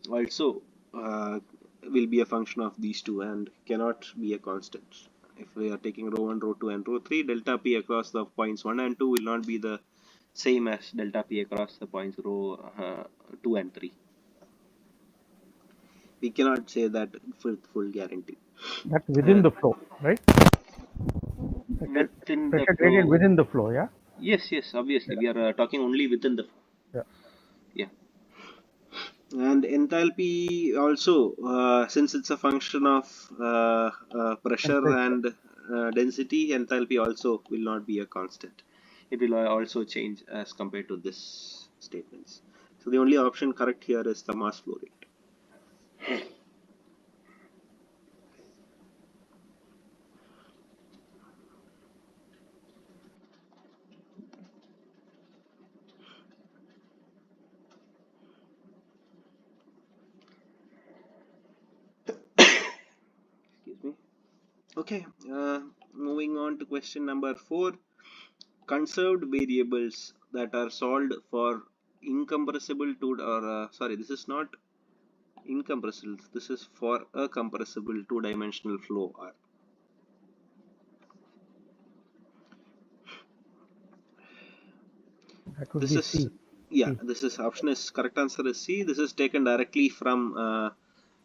also will be a function of these two and cannot be a constant. If we are taking rho 1, rho 2, and rho 3, delta P across the points 1 and 2 will not be the same as delta P across the points rho 2 and 3. We cannot say that with full guarantee. That's within Uh, the flow, right? Pressure, Within the pressure gradient flow, within the flow, yeah? yes, yes, obviously, Yeah. we are talking only within the flow. Yeah. Yeah. And enthalpy also, since it's a function of pressure temperature. and density, enthalpy also will not be a constant. It will also change as compared to this statements. So the only option correct here is the mass flow rate. Excuse me. Okay, moving on to question number 4. Conserved variables that are solved for incompressible two, or sorry, this is not incompressible, this is for a compressible two-dimensional flow. That would This be is, C. yeah, C. this is option is correct answer is C. This is taken directly from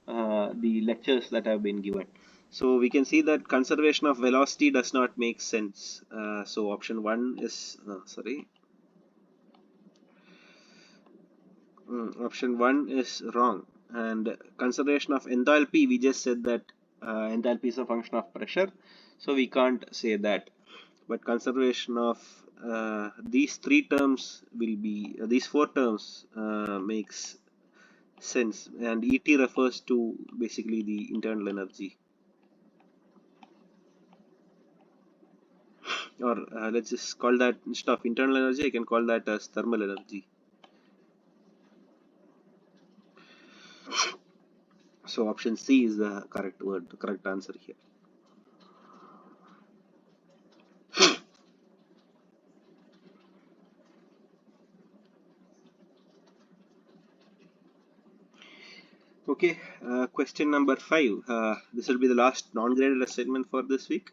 the lectures that have been given. So we can see that conservation of velocity does not make sense. So option 1 is sorry, option 1 is wrong. And conservation of enthalpy, we just said that enthalpy is a function of pressure, so we can't say that. But conservation of these three terms will be these four terms makes sense, and ET refers to basically the internal energy, or let's just call that, instead of internal energy I can call that as thermal energy. So option C is the correct word, the correct answer here. Okay, question number 5. This will be the last non-graded assignment for this week.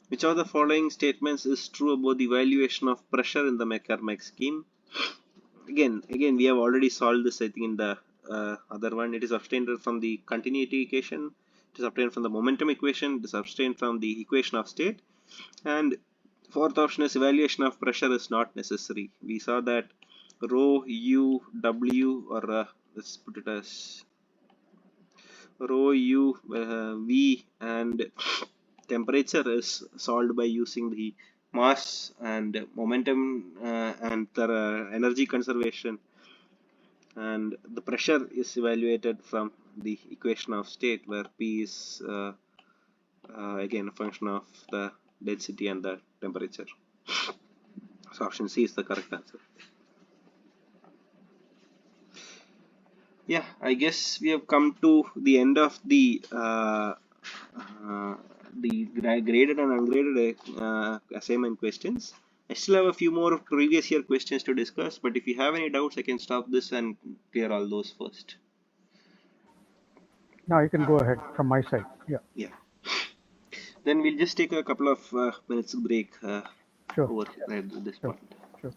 Which of the following statements is true about the evaluation of pressure in the McCormack scheme? Again, we have already solved this. I think in the other one, it is obtained from the continuity equation. It is obtained from the momentum equation. It is obtained from the equation of state. And fourth option is evaluation of pressure is not necessary. We saw that rho u w, or let's put it as rho u v, and temperature is solved by using the mass and momentum and the energy conservation, and the pressure is evaluated from the equation of state, where p is again a function of the density and the temperature. So option C is the correct answer. Yeah, I guess we have come to the end of uh, the graded and ungraded assignment questions. I still have a few more previous year questions to discuss, but if you have any doubts, I can stop this and clear all those first. Now you can go ahead from my side. Yeah, Yeah. Then we'll just take a couple of minutes break sure, over at this sure, point. sure.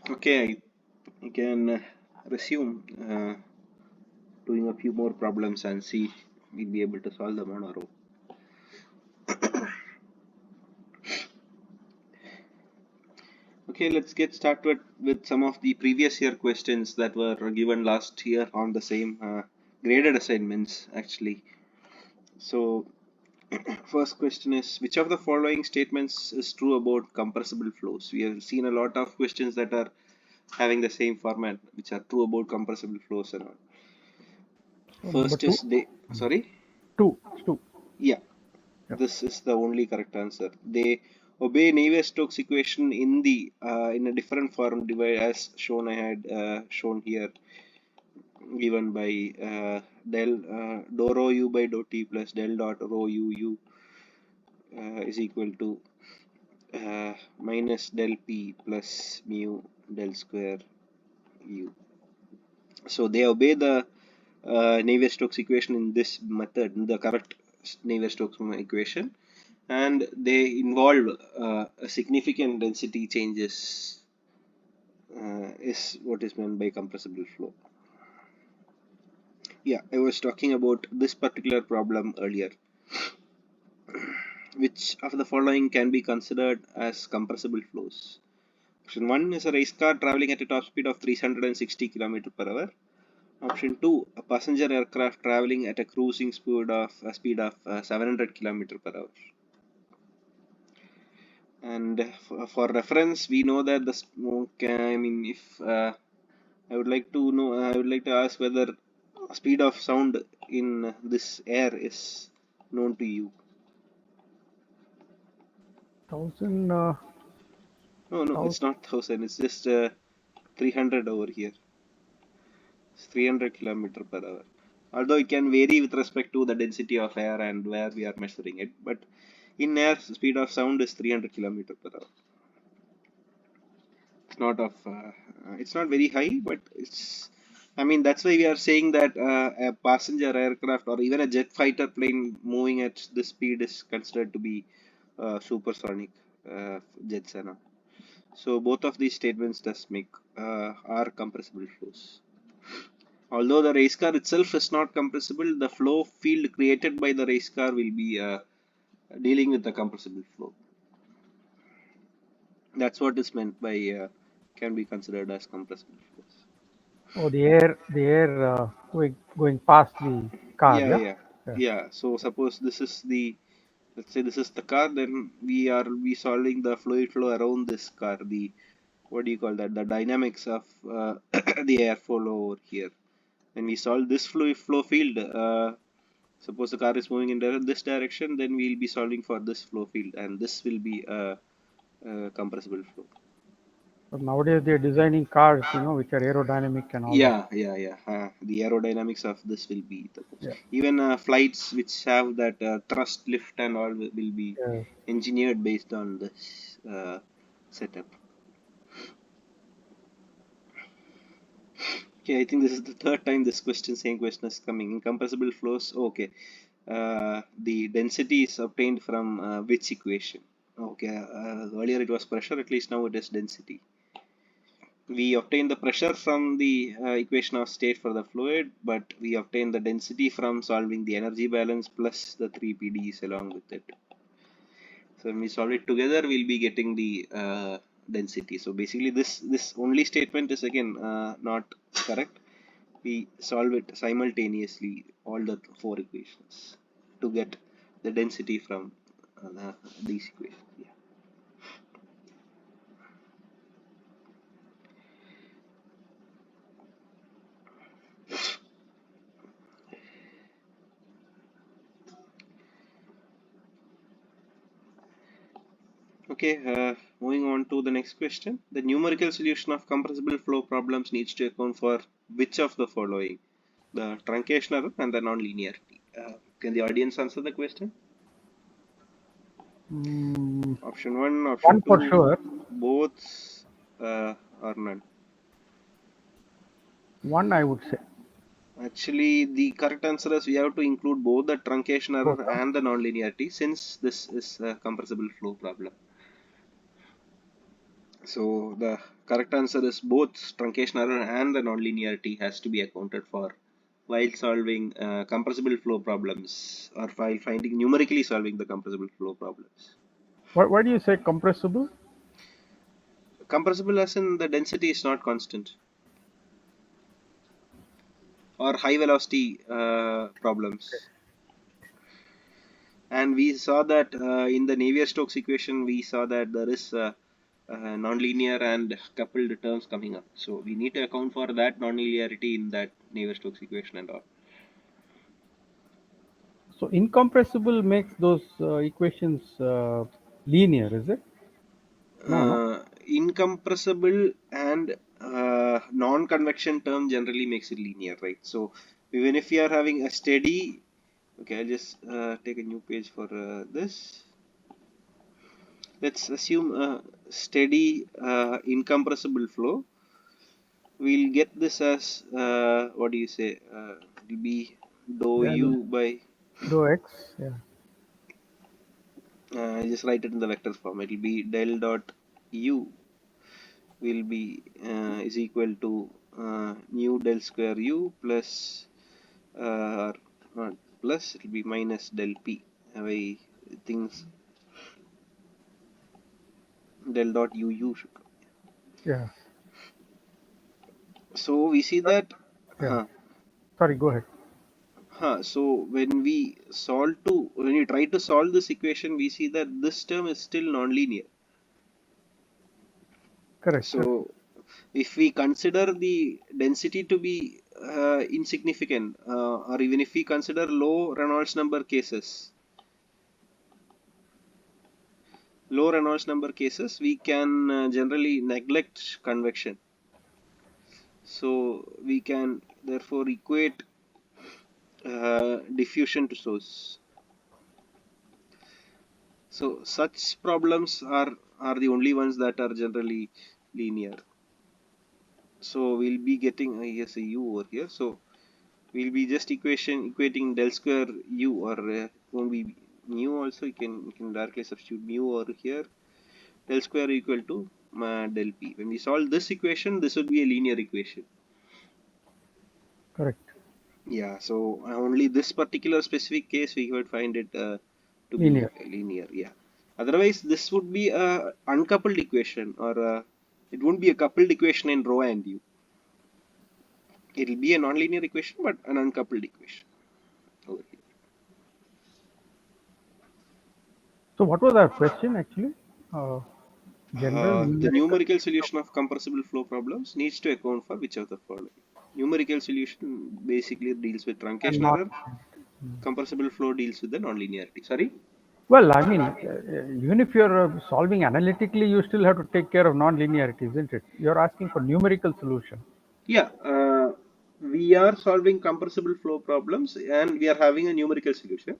Okay, I can resume doing a few more problems and see if we'll be able to solve them on our own. Okay, let's get started with some of the previous year questions that were given last year on the same graded assignments actually. So, first question is, which of the following statements is true about compressible flows? We have seen a lot of questions that are having the same format, which are true about compressible flows and all. So number First two, is they, sorry, two, it's two. yeah, Yep. this is the only correct answer. They obey Navier-Stokes equation in the in a different form, divide as shown. I had shown here, given by del dou rho u by dou t plus del dot rho u u is equal to minus del p plus mu del square u. So they obey the Navier-Stokes equation in this method, in the correct Navier-Stokes equation, and they involve a significant density changes is what is meant by compressible flow. Yeah, I was talking about this particular problem earlier. Which of the following can be considered as compressible flows? Option 1 is a race car traveling at a top speed of 360 km per hour. Option 2, a passenger aircraft traveling at a cruising speed of 700 km per hour. And for reference, we know that the smoke. I mean, if I would like to know, I would like to ask whether speed of sound in this air is known to you. 1000, No, no, 1000, it's not 1000. It's just 300 over here. It's 300 kilometer per hour. Although it can vary with respect to the density of air and where we are measuring it, but in air, speed of sound is 300 kilometer per hour. It's not of, it's not very high, but it's. I mean, that's why we are saying that a passenger aircraft or even a jet fighter plane moving at this speed is considered to be supersonic jets and all. So both of these statements does make are compressible flows. Although the race car itself is not compressible, the flow field created by the race car will be dealing with the compressible flow. That's what is meant by can be considered as compressible flows. oh, the air going past the car, Yeah, yeah? yeah, Yeah. yeah. So suppose this is the, let's say this is the car, then we solving the fluid flow around this car. The, what do you call that? The dynamics of the airflow over here. When we solve this fluid flow field, suppose the car is moving in this direction, then we'll be solving for this flow field, and this will be a compressible flow. But nowadays they're designing cars, which are aerodynamic and all that. Yeah, yeah, yeah. The aerodynamics of this will be the most. Yeah. Even flights which have that thrust lift and all will be Yeah. engineered based on this setup. Okay, I think this is the third time this question, same question is coming. Incompressible flows. Okay, the density is obtained from which equation? Okay, earlier it was pressure. At least now it is density. We obtain the pressure from the equation of state for the fluid, but we obtain the density from solving the energy balance plus the 3 PDs along with it. So when we solve it together, we'll be getting the density. So basically, this only statement is again not correct. We solve it simultaneously, all the four equations, to get the density from these equations. Yeah. Okay, moving on to the next question. The numerical solution of compressible flow problems needs to account for which of the following? The truncation error and the nonlinearity. Can the audience answer the question? Mm, Option 1, option one for 2, sure. both, or none. One, I would say. Actually, the correct answer is we have to include both the truncation Both, error huh? and the nonlinearity since this is a compressible flow problem. So the Correct answer is both truncation error and the nonlinearity has to be accounted for while solving compressible flow problems or while finding numerically solving the compressible flow problems. Why do you say compressible? Compressible as in the density is not constant, or high velocity problems. And we saw that in the Navier-Stokes equation, we saw that there is nonlinear and coupled terms coming up. So we need to account for that nonlinearity in that Navier-Stokes equation and all. So incompressible makes those equations linear, is it? No, no. Incompressible and non-convection term generally makes it linear, right? So even if you are having a steady, okay, I'll just take a new page for this. Let's assume a steady incompressible flow. We'll get this as what do you say? It'll be dou Del u by. dou x. Yeah. Just write it in the vector form. It'll be del dot u will be is equal to nu del square u plus not plus, it will be minus del p by things del dot uu should come. Yeah. So we see that Yeah. huh, Sorry, go ahead. so when we try to solve this equation, we see that this term is still nonlinear. Correct. Correct. So if we consider the density to be insignificant, or even if we consider low Reynolds number cases, we can generally neglect convection. So we can therefore equate diffusion to source. So such problems are the only ones that are generally linear. So we'll be getting yes, a u over here. So we'll be just equating del square u, or won't be mu also. You can directly substitute mu over here. Del square equal to del p. When we solve this equation, this would be a linear equation. Correct. Yeah, so only this particular specific case we would find it to be Linear. linear. Yeah. Otherwise, this would be a uncoupled equation, or it won't be a coupled equation in rho and u. It'll be a nonlinear equation, but an uncoupled equation over here. So what was our question actually? Uh, General The numerical. numerical solution of compressible flow problems needs to account for which of the following. Numerical solution basically deals with And truncation not. error. Compressible flow deals with the nonlinearity. Sorry. Well, I mean, even if you're solving analytically, you still have to take care of non-linearity, isn't it? You're asking for numerical solution. Yeah, we are solving compressible flow problems and we are having a numerical solution.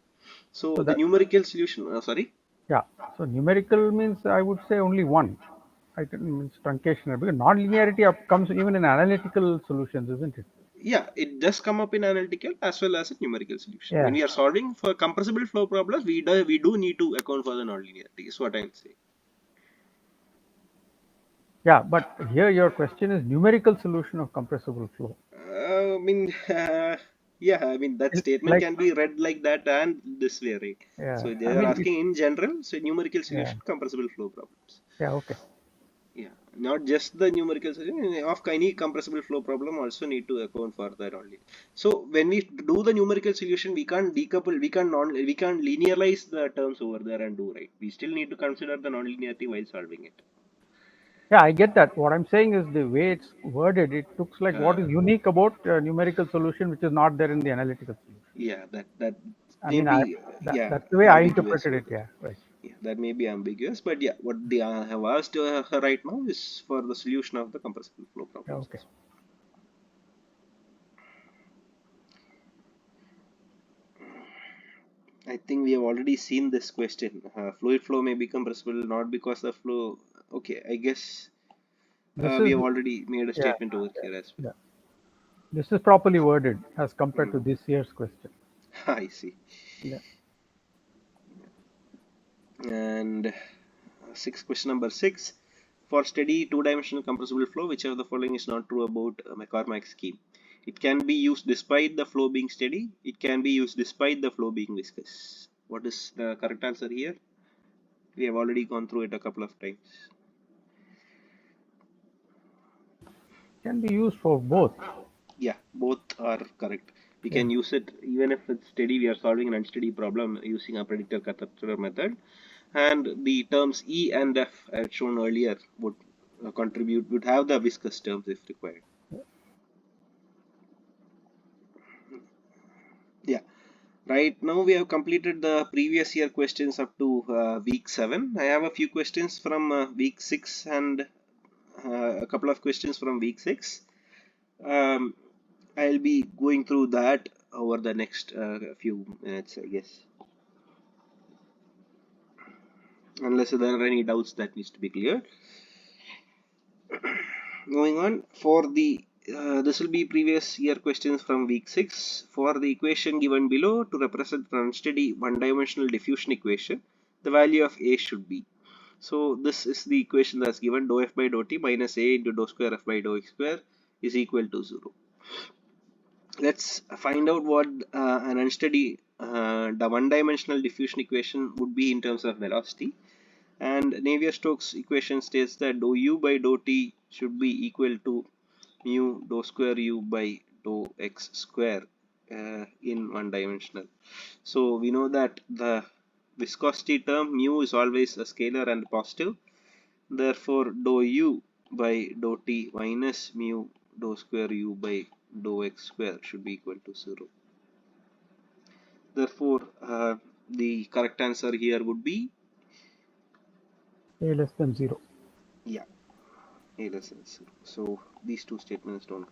So So the that, numerical solution, sorry. yeah. So numerical means I would say only one. Right? It means truncation because non-linearity comes even in analytical solutions, isn't it? Yeah, it does come up in analytical as well as a numerical solution. When Yeah. we are solving for compressible flow problems, we do need to account for the nonlinearity. Is what I'm saying. Yeah, but here your question is numerical solution of compressible flow. I mean, yeah, I mean that statement Like, can be read like that and this way, right? yeah, So they I are mean, asking in general, so numerical yeah, solution, compressible flow problems. yeah, okay, Yeah, not just the numerical solution of any compressible flow problem also need to account for that only. So when we do the numerical solution, we can't decouple, we can't linearize the terms over there and do right. We still need to consider the nonlinearity while solving it. yeah, I get that. What I'm saying is the way it's worded, it looks like what Uh, is unique about numerical solution, which is not there in the analytical solution. yeah, that I may mean, be that's the way I ambiguous interpreted over it. there. Yeah, right. Yeah, that may be ambiguous, but yeah, what they have asked right now is for the solution of the compressible flow Yeah, problems. okay. I think we have already seen this question. Fluid flow may be compressible not because the flow. Okay, I guess This we is, have already made a yeah, statement over here as yeah. This is properly worded as compared well. to this year's question. I see. Yeah. And question number 6. For steady two-dimensional compressible flow, which of the following is not true about McCormack's scheme? It can be used despite the flow being steady. It can be used despite the flow being viscous. What is the correct answer here? We have already gone through it a couple of times. Can be used for both. Yeah, both are correct. We Okay. can use it even if it's steady. We are solving an unsteady problem using a predictor catheter method, and the terms E and F, as shown earlier, would would have the viscous terms if required. Yeah. Right now we have completed the previous year questions up to week 7. I have a few questions from week 6 and a couple of questions from week 6. Um, I'll be going through that over the next few minutes, I guess, unless there are any doubts that needs to be cleared. Moving on, for the this will be previous year questions from week 6. For the equation given below, to represent an unsteady one-dimensional diffusion equation, the value of A should be. So this is the equation that's given: dou f by dou t minus A into dou square f by dou x square is equal to 0. Let's find out what an unsteady the one-dimensional diffusion equation would be in terms of velocity. And Navier-Stokes equation states that dou u by dou t should be equal to mu dou square u by dou x square in one dimensional. So we know that the viscosity term mu is always a scalar and positive. Therefore, dou u by dou t minus mu dou square u by dou x square should be equal to 0. Therefore, the correct answer here would be, A less than 0. yeah, A less than 0. So these two statements don't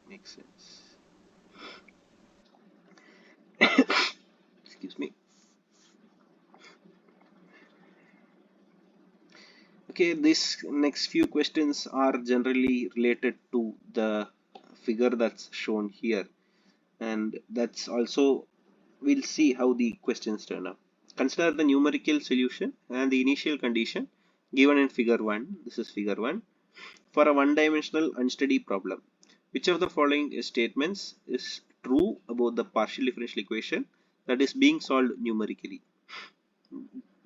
make sense. Excuse me. Okay, these next few questions are generally related to the figure that's shown here, and that's also, we'll see how the questions turn out. Consider the numerical solution and the initial condition given in figure 1. This is figure 1 for a one-dimensional unsteady problem. Which of the following statements is true about the partial differential equation that is being solved numerically?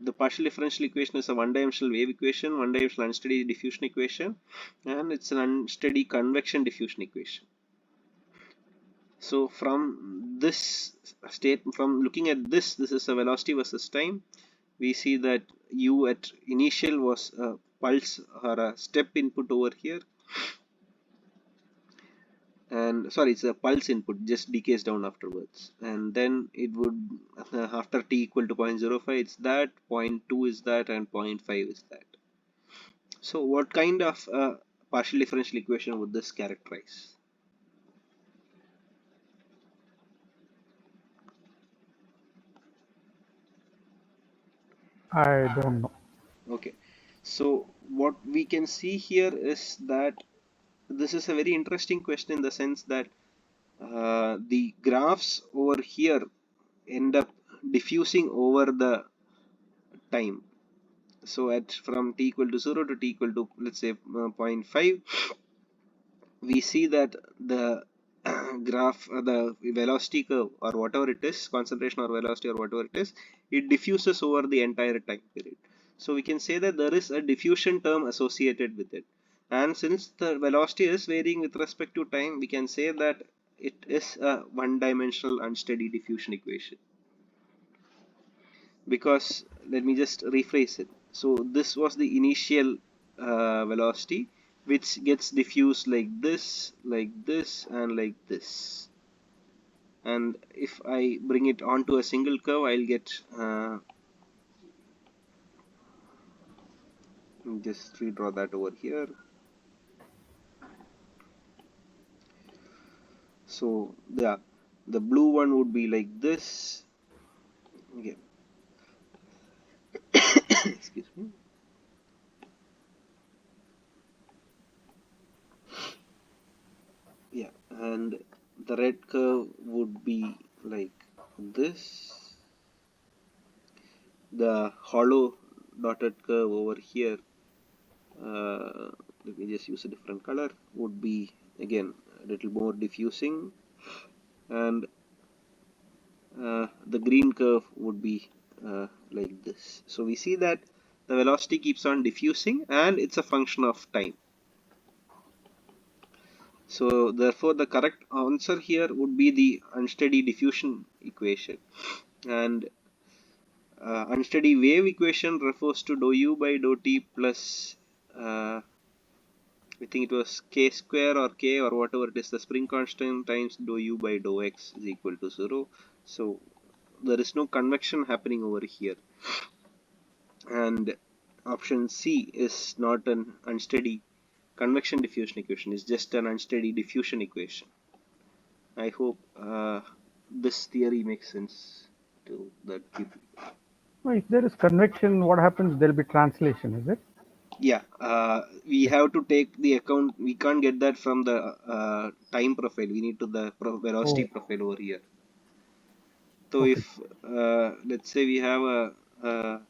The partial differential equation is a one-dimensional wave equation, one-dimensional unsteady diffusion equation, and it's an unsteady convection diffusion equation. So from this state, from looking at this is a velocity versus time. We see that u at initial was a pulse or a step input over here, and sorry, it's a pulse input, just decays down afterwards, and then it would after t equal to 0.05, it's that, 0.2 is that, and 0.5 is that. So what kind of partial differential equation would this characterize? I don't know. Okay, so what we can see here is that this is a very interesting question in the sense that the graphs over here end up diffusing over the time. So at from t equal to 0 to t equal to, let's say, 0.5, we see that the graph, the velocity curve or whatever it is, concentration or velocity or whatever it is, it diffuses over the entire time period. So we can say that there is a diffusion term associated with it. And since the velocity is varying with respect to time, we can say that it is a one-dimensional unsteady diffusion equation. Because let me just rephrase it. So this was the initial velocity, which gets diffused like this, and like this. And if I bring it onto a single curve, I'll get just redraw that over here. So yeah, the blue one would be like this. Okay. Excuse me. Yeah, and the red curve would be like this. The hollow dotted curve over here uh, let me just use a different color, would be again a little more diffusing, and the green curve would be like this. So we see that the velocity keeps on diffusing and it's a function of time. So therefore the correct answer here would be the unsteady diffusion equation. And unsteady wave equation refers to dou u by dou t plus I think it was k square or k or whatever it is, the spring constant times dou u by dou x is equal to 0. So there is no convection happening over here. And option C is not an unsteady convection diffusion equation, it's just an unsteady diffusion equation. I hope this theory makes sense to the people. No, if there is convection, what happens? There'll be translation, is it? Yeah, we have to take the account. We can't get that from the time profile. We need to the velocity Oh, profile over here. So okay. if let's say we have a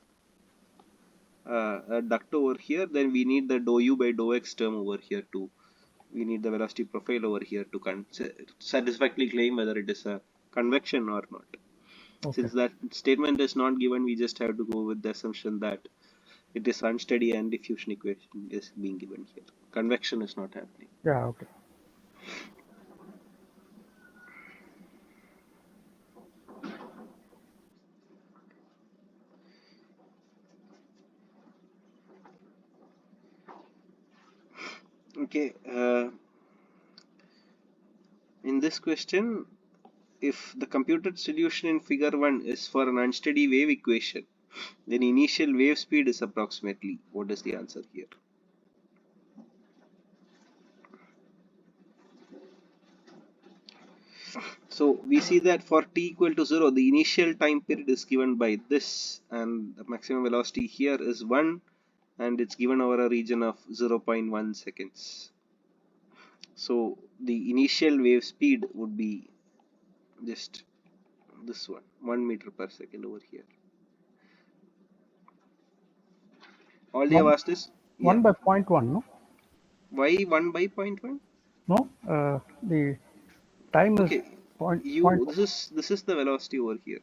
duct over here, then we need the dou u by dou x term over here too. We need the velocity profile over here to satisfactorily claim whether it is a convection or not. Okay. Since that statement is not given, we just have to go with the assumption that it is unsteady and diffusion equation is being given here. Convection is not happening. Yeah, okay. Okay, in this question, if the computed solution in figure 1 is for an unsteady wave equation, then initial wave speed is approximately, what is the answer here? So we see that for t equal to 0, the initial time period is given by this, and the maximum velocity here is 1, and it's given over a region of 0.1 seconds. So the initial wave speed would be just this one, 1 meter per second over here. All they have One, asked is, yeah, one by point one, no? why 1 by point 1? No, the time is Okay, point you one. this is the velocity over here.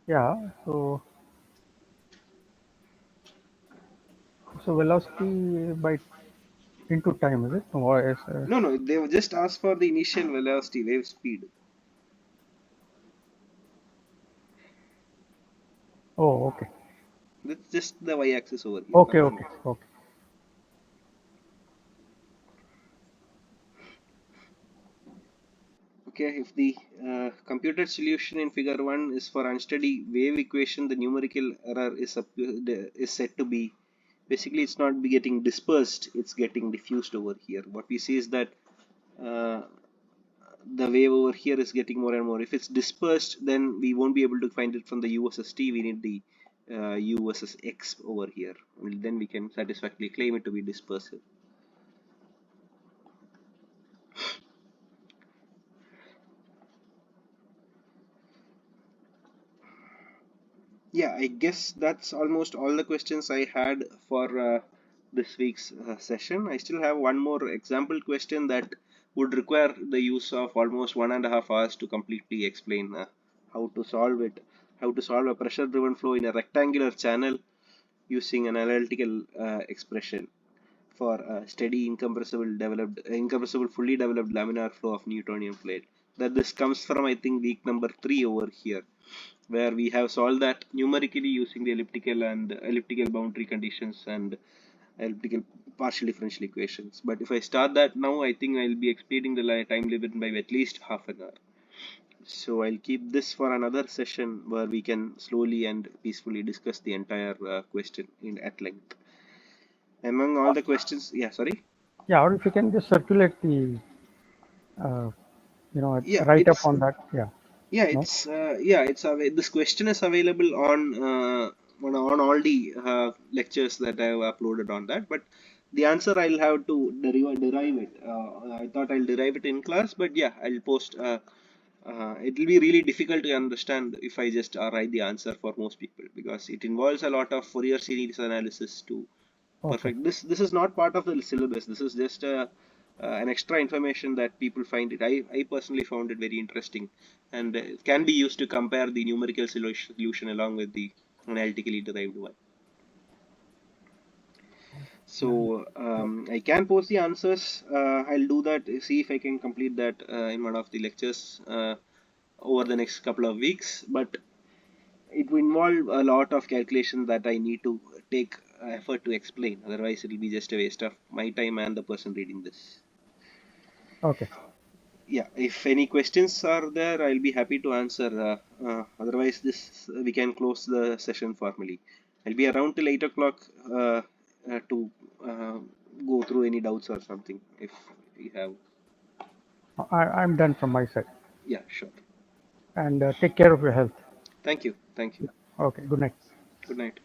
Yeah, so velocity by into time, is it? No, or is, No, no, they have just asked for the initial velocity, wave speed. oh, okay. That's just the y-axis over here, Okay, nothing okay, else. okay. Okay, if the computed solution in figure 1 is for unsteady wave equation, the numerical error is said to be, basically it's not be getting dispersed, it's getting diffused over here. What we see is that uh, the wave over here is getting more and more. If it's dispersed, then we won't be able to find it from the u versus t. We need the u versus x over here. Well, then we can satisfactorily claim it to be dispersive. Yeah, I guess that's almost all the questions I had for this week's session. I still have one more example question that would require the use of almost 1.5 hours to completely explain how to solve it, how to solve a pressure driven flow in a rectangular channel using an analytical expression for a steady incompressible fully developed laminar flow of Newtonian plate. That this comes from, I think, week number 3 over here, where we have solved that numerically using the elliptical boundary conditions and elliptical partial differential equations. But if I start that now, I think I'll be exceeding the time limit by at least half an hour. So I'll keep this for another session where we can slowly and peacefully discuss the entire question in at length. Among all the questions, yeah, sorry. Yeah, or if you can just circulate the, uh, Yeah, write up it's on that. Yeah, no. this question is available on all the lectures that I have uploaded on that. But the answer I'll have to derive it. I thought I'll derive it in class, but yeah, I'll post. It will be really difficult to understand if I just write the answer for most people because it involves a lot of Fourier series analysis too. Okay. Perfect. This is not part of the syllabus. This is just an extra information that people find it. I personally found it very interesting, and it can be used to compare the numerical solution along with the analytically derived one. So I can post the answers. I'll do that. See if I can complete that in one of the lectures over the next couple of weeks. But it will involve a lot of calculation that I need to take effort to explain. Otherwise, it will be just a waste of my time and the person reading this. Okay. Yeah, if any questions are there, I'll be happy to answer. Otherwise, this we can close the session formally. I'll be around till 8 o'clock to uh, go through any doubts or something if you have. I'm done from my side. Yeah, sure. And take care of your health. Thank you. Thank you. Okay. Good night. Good night.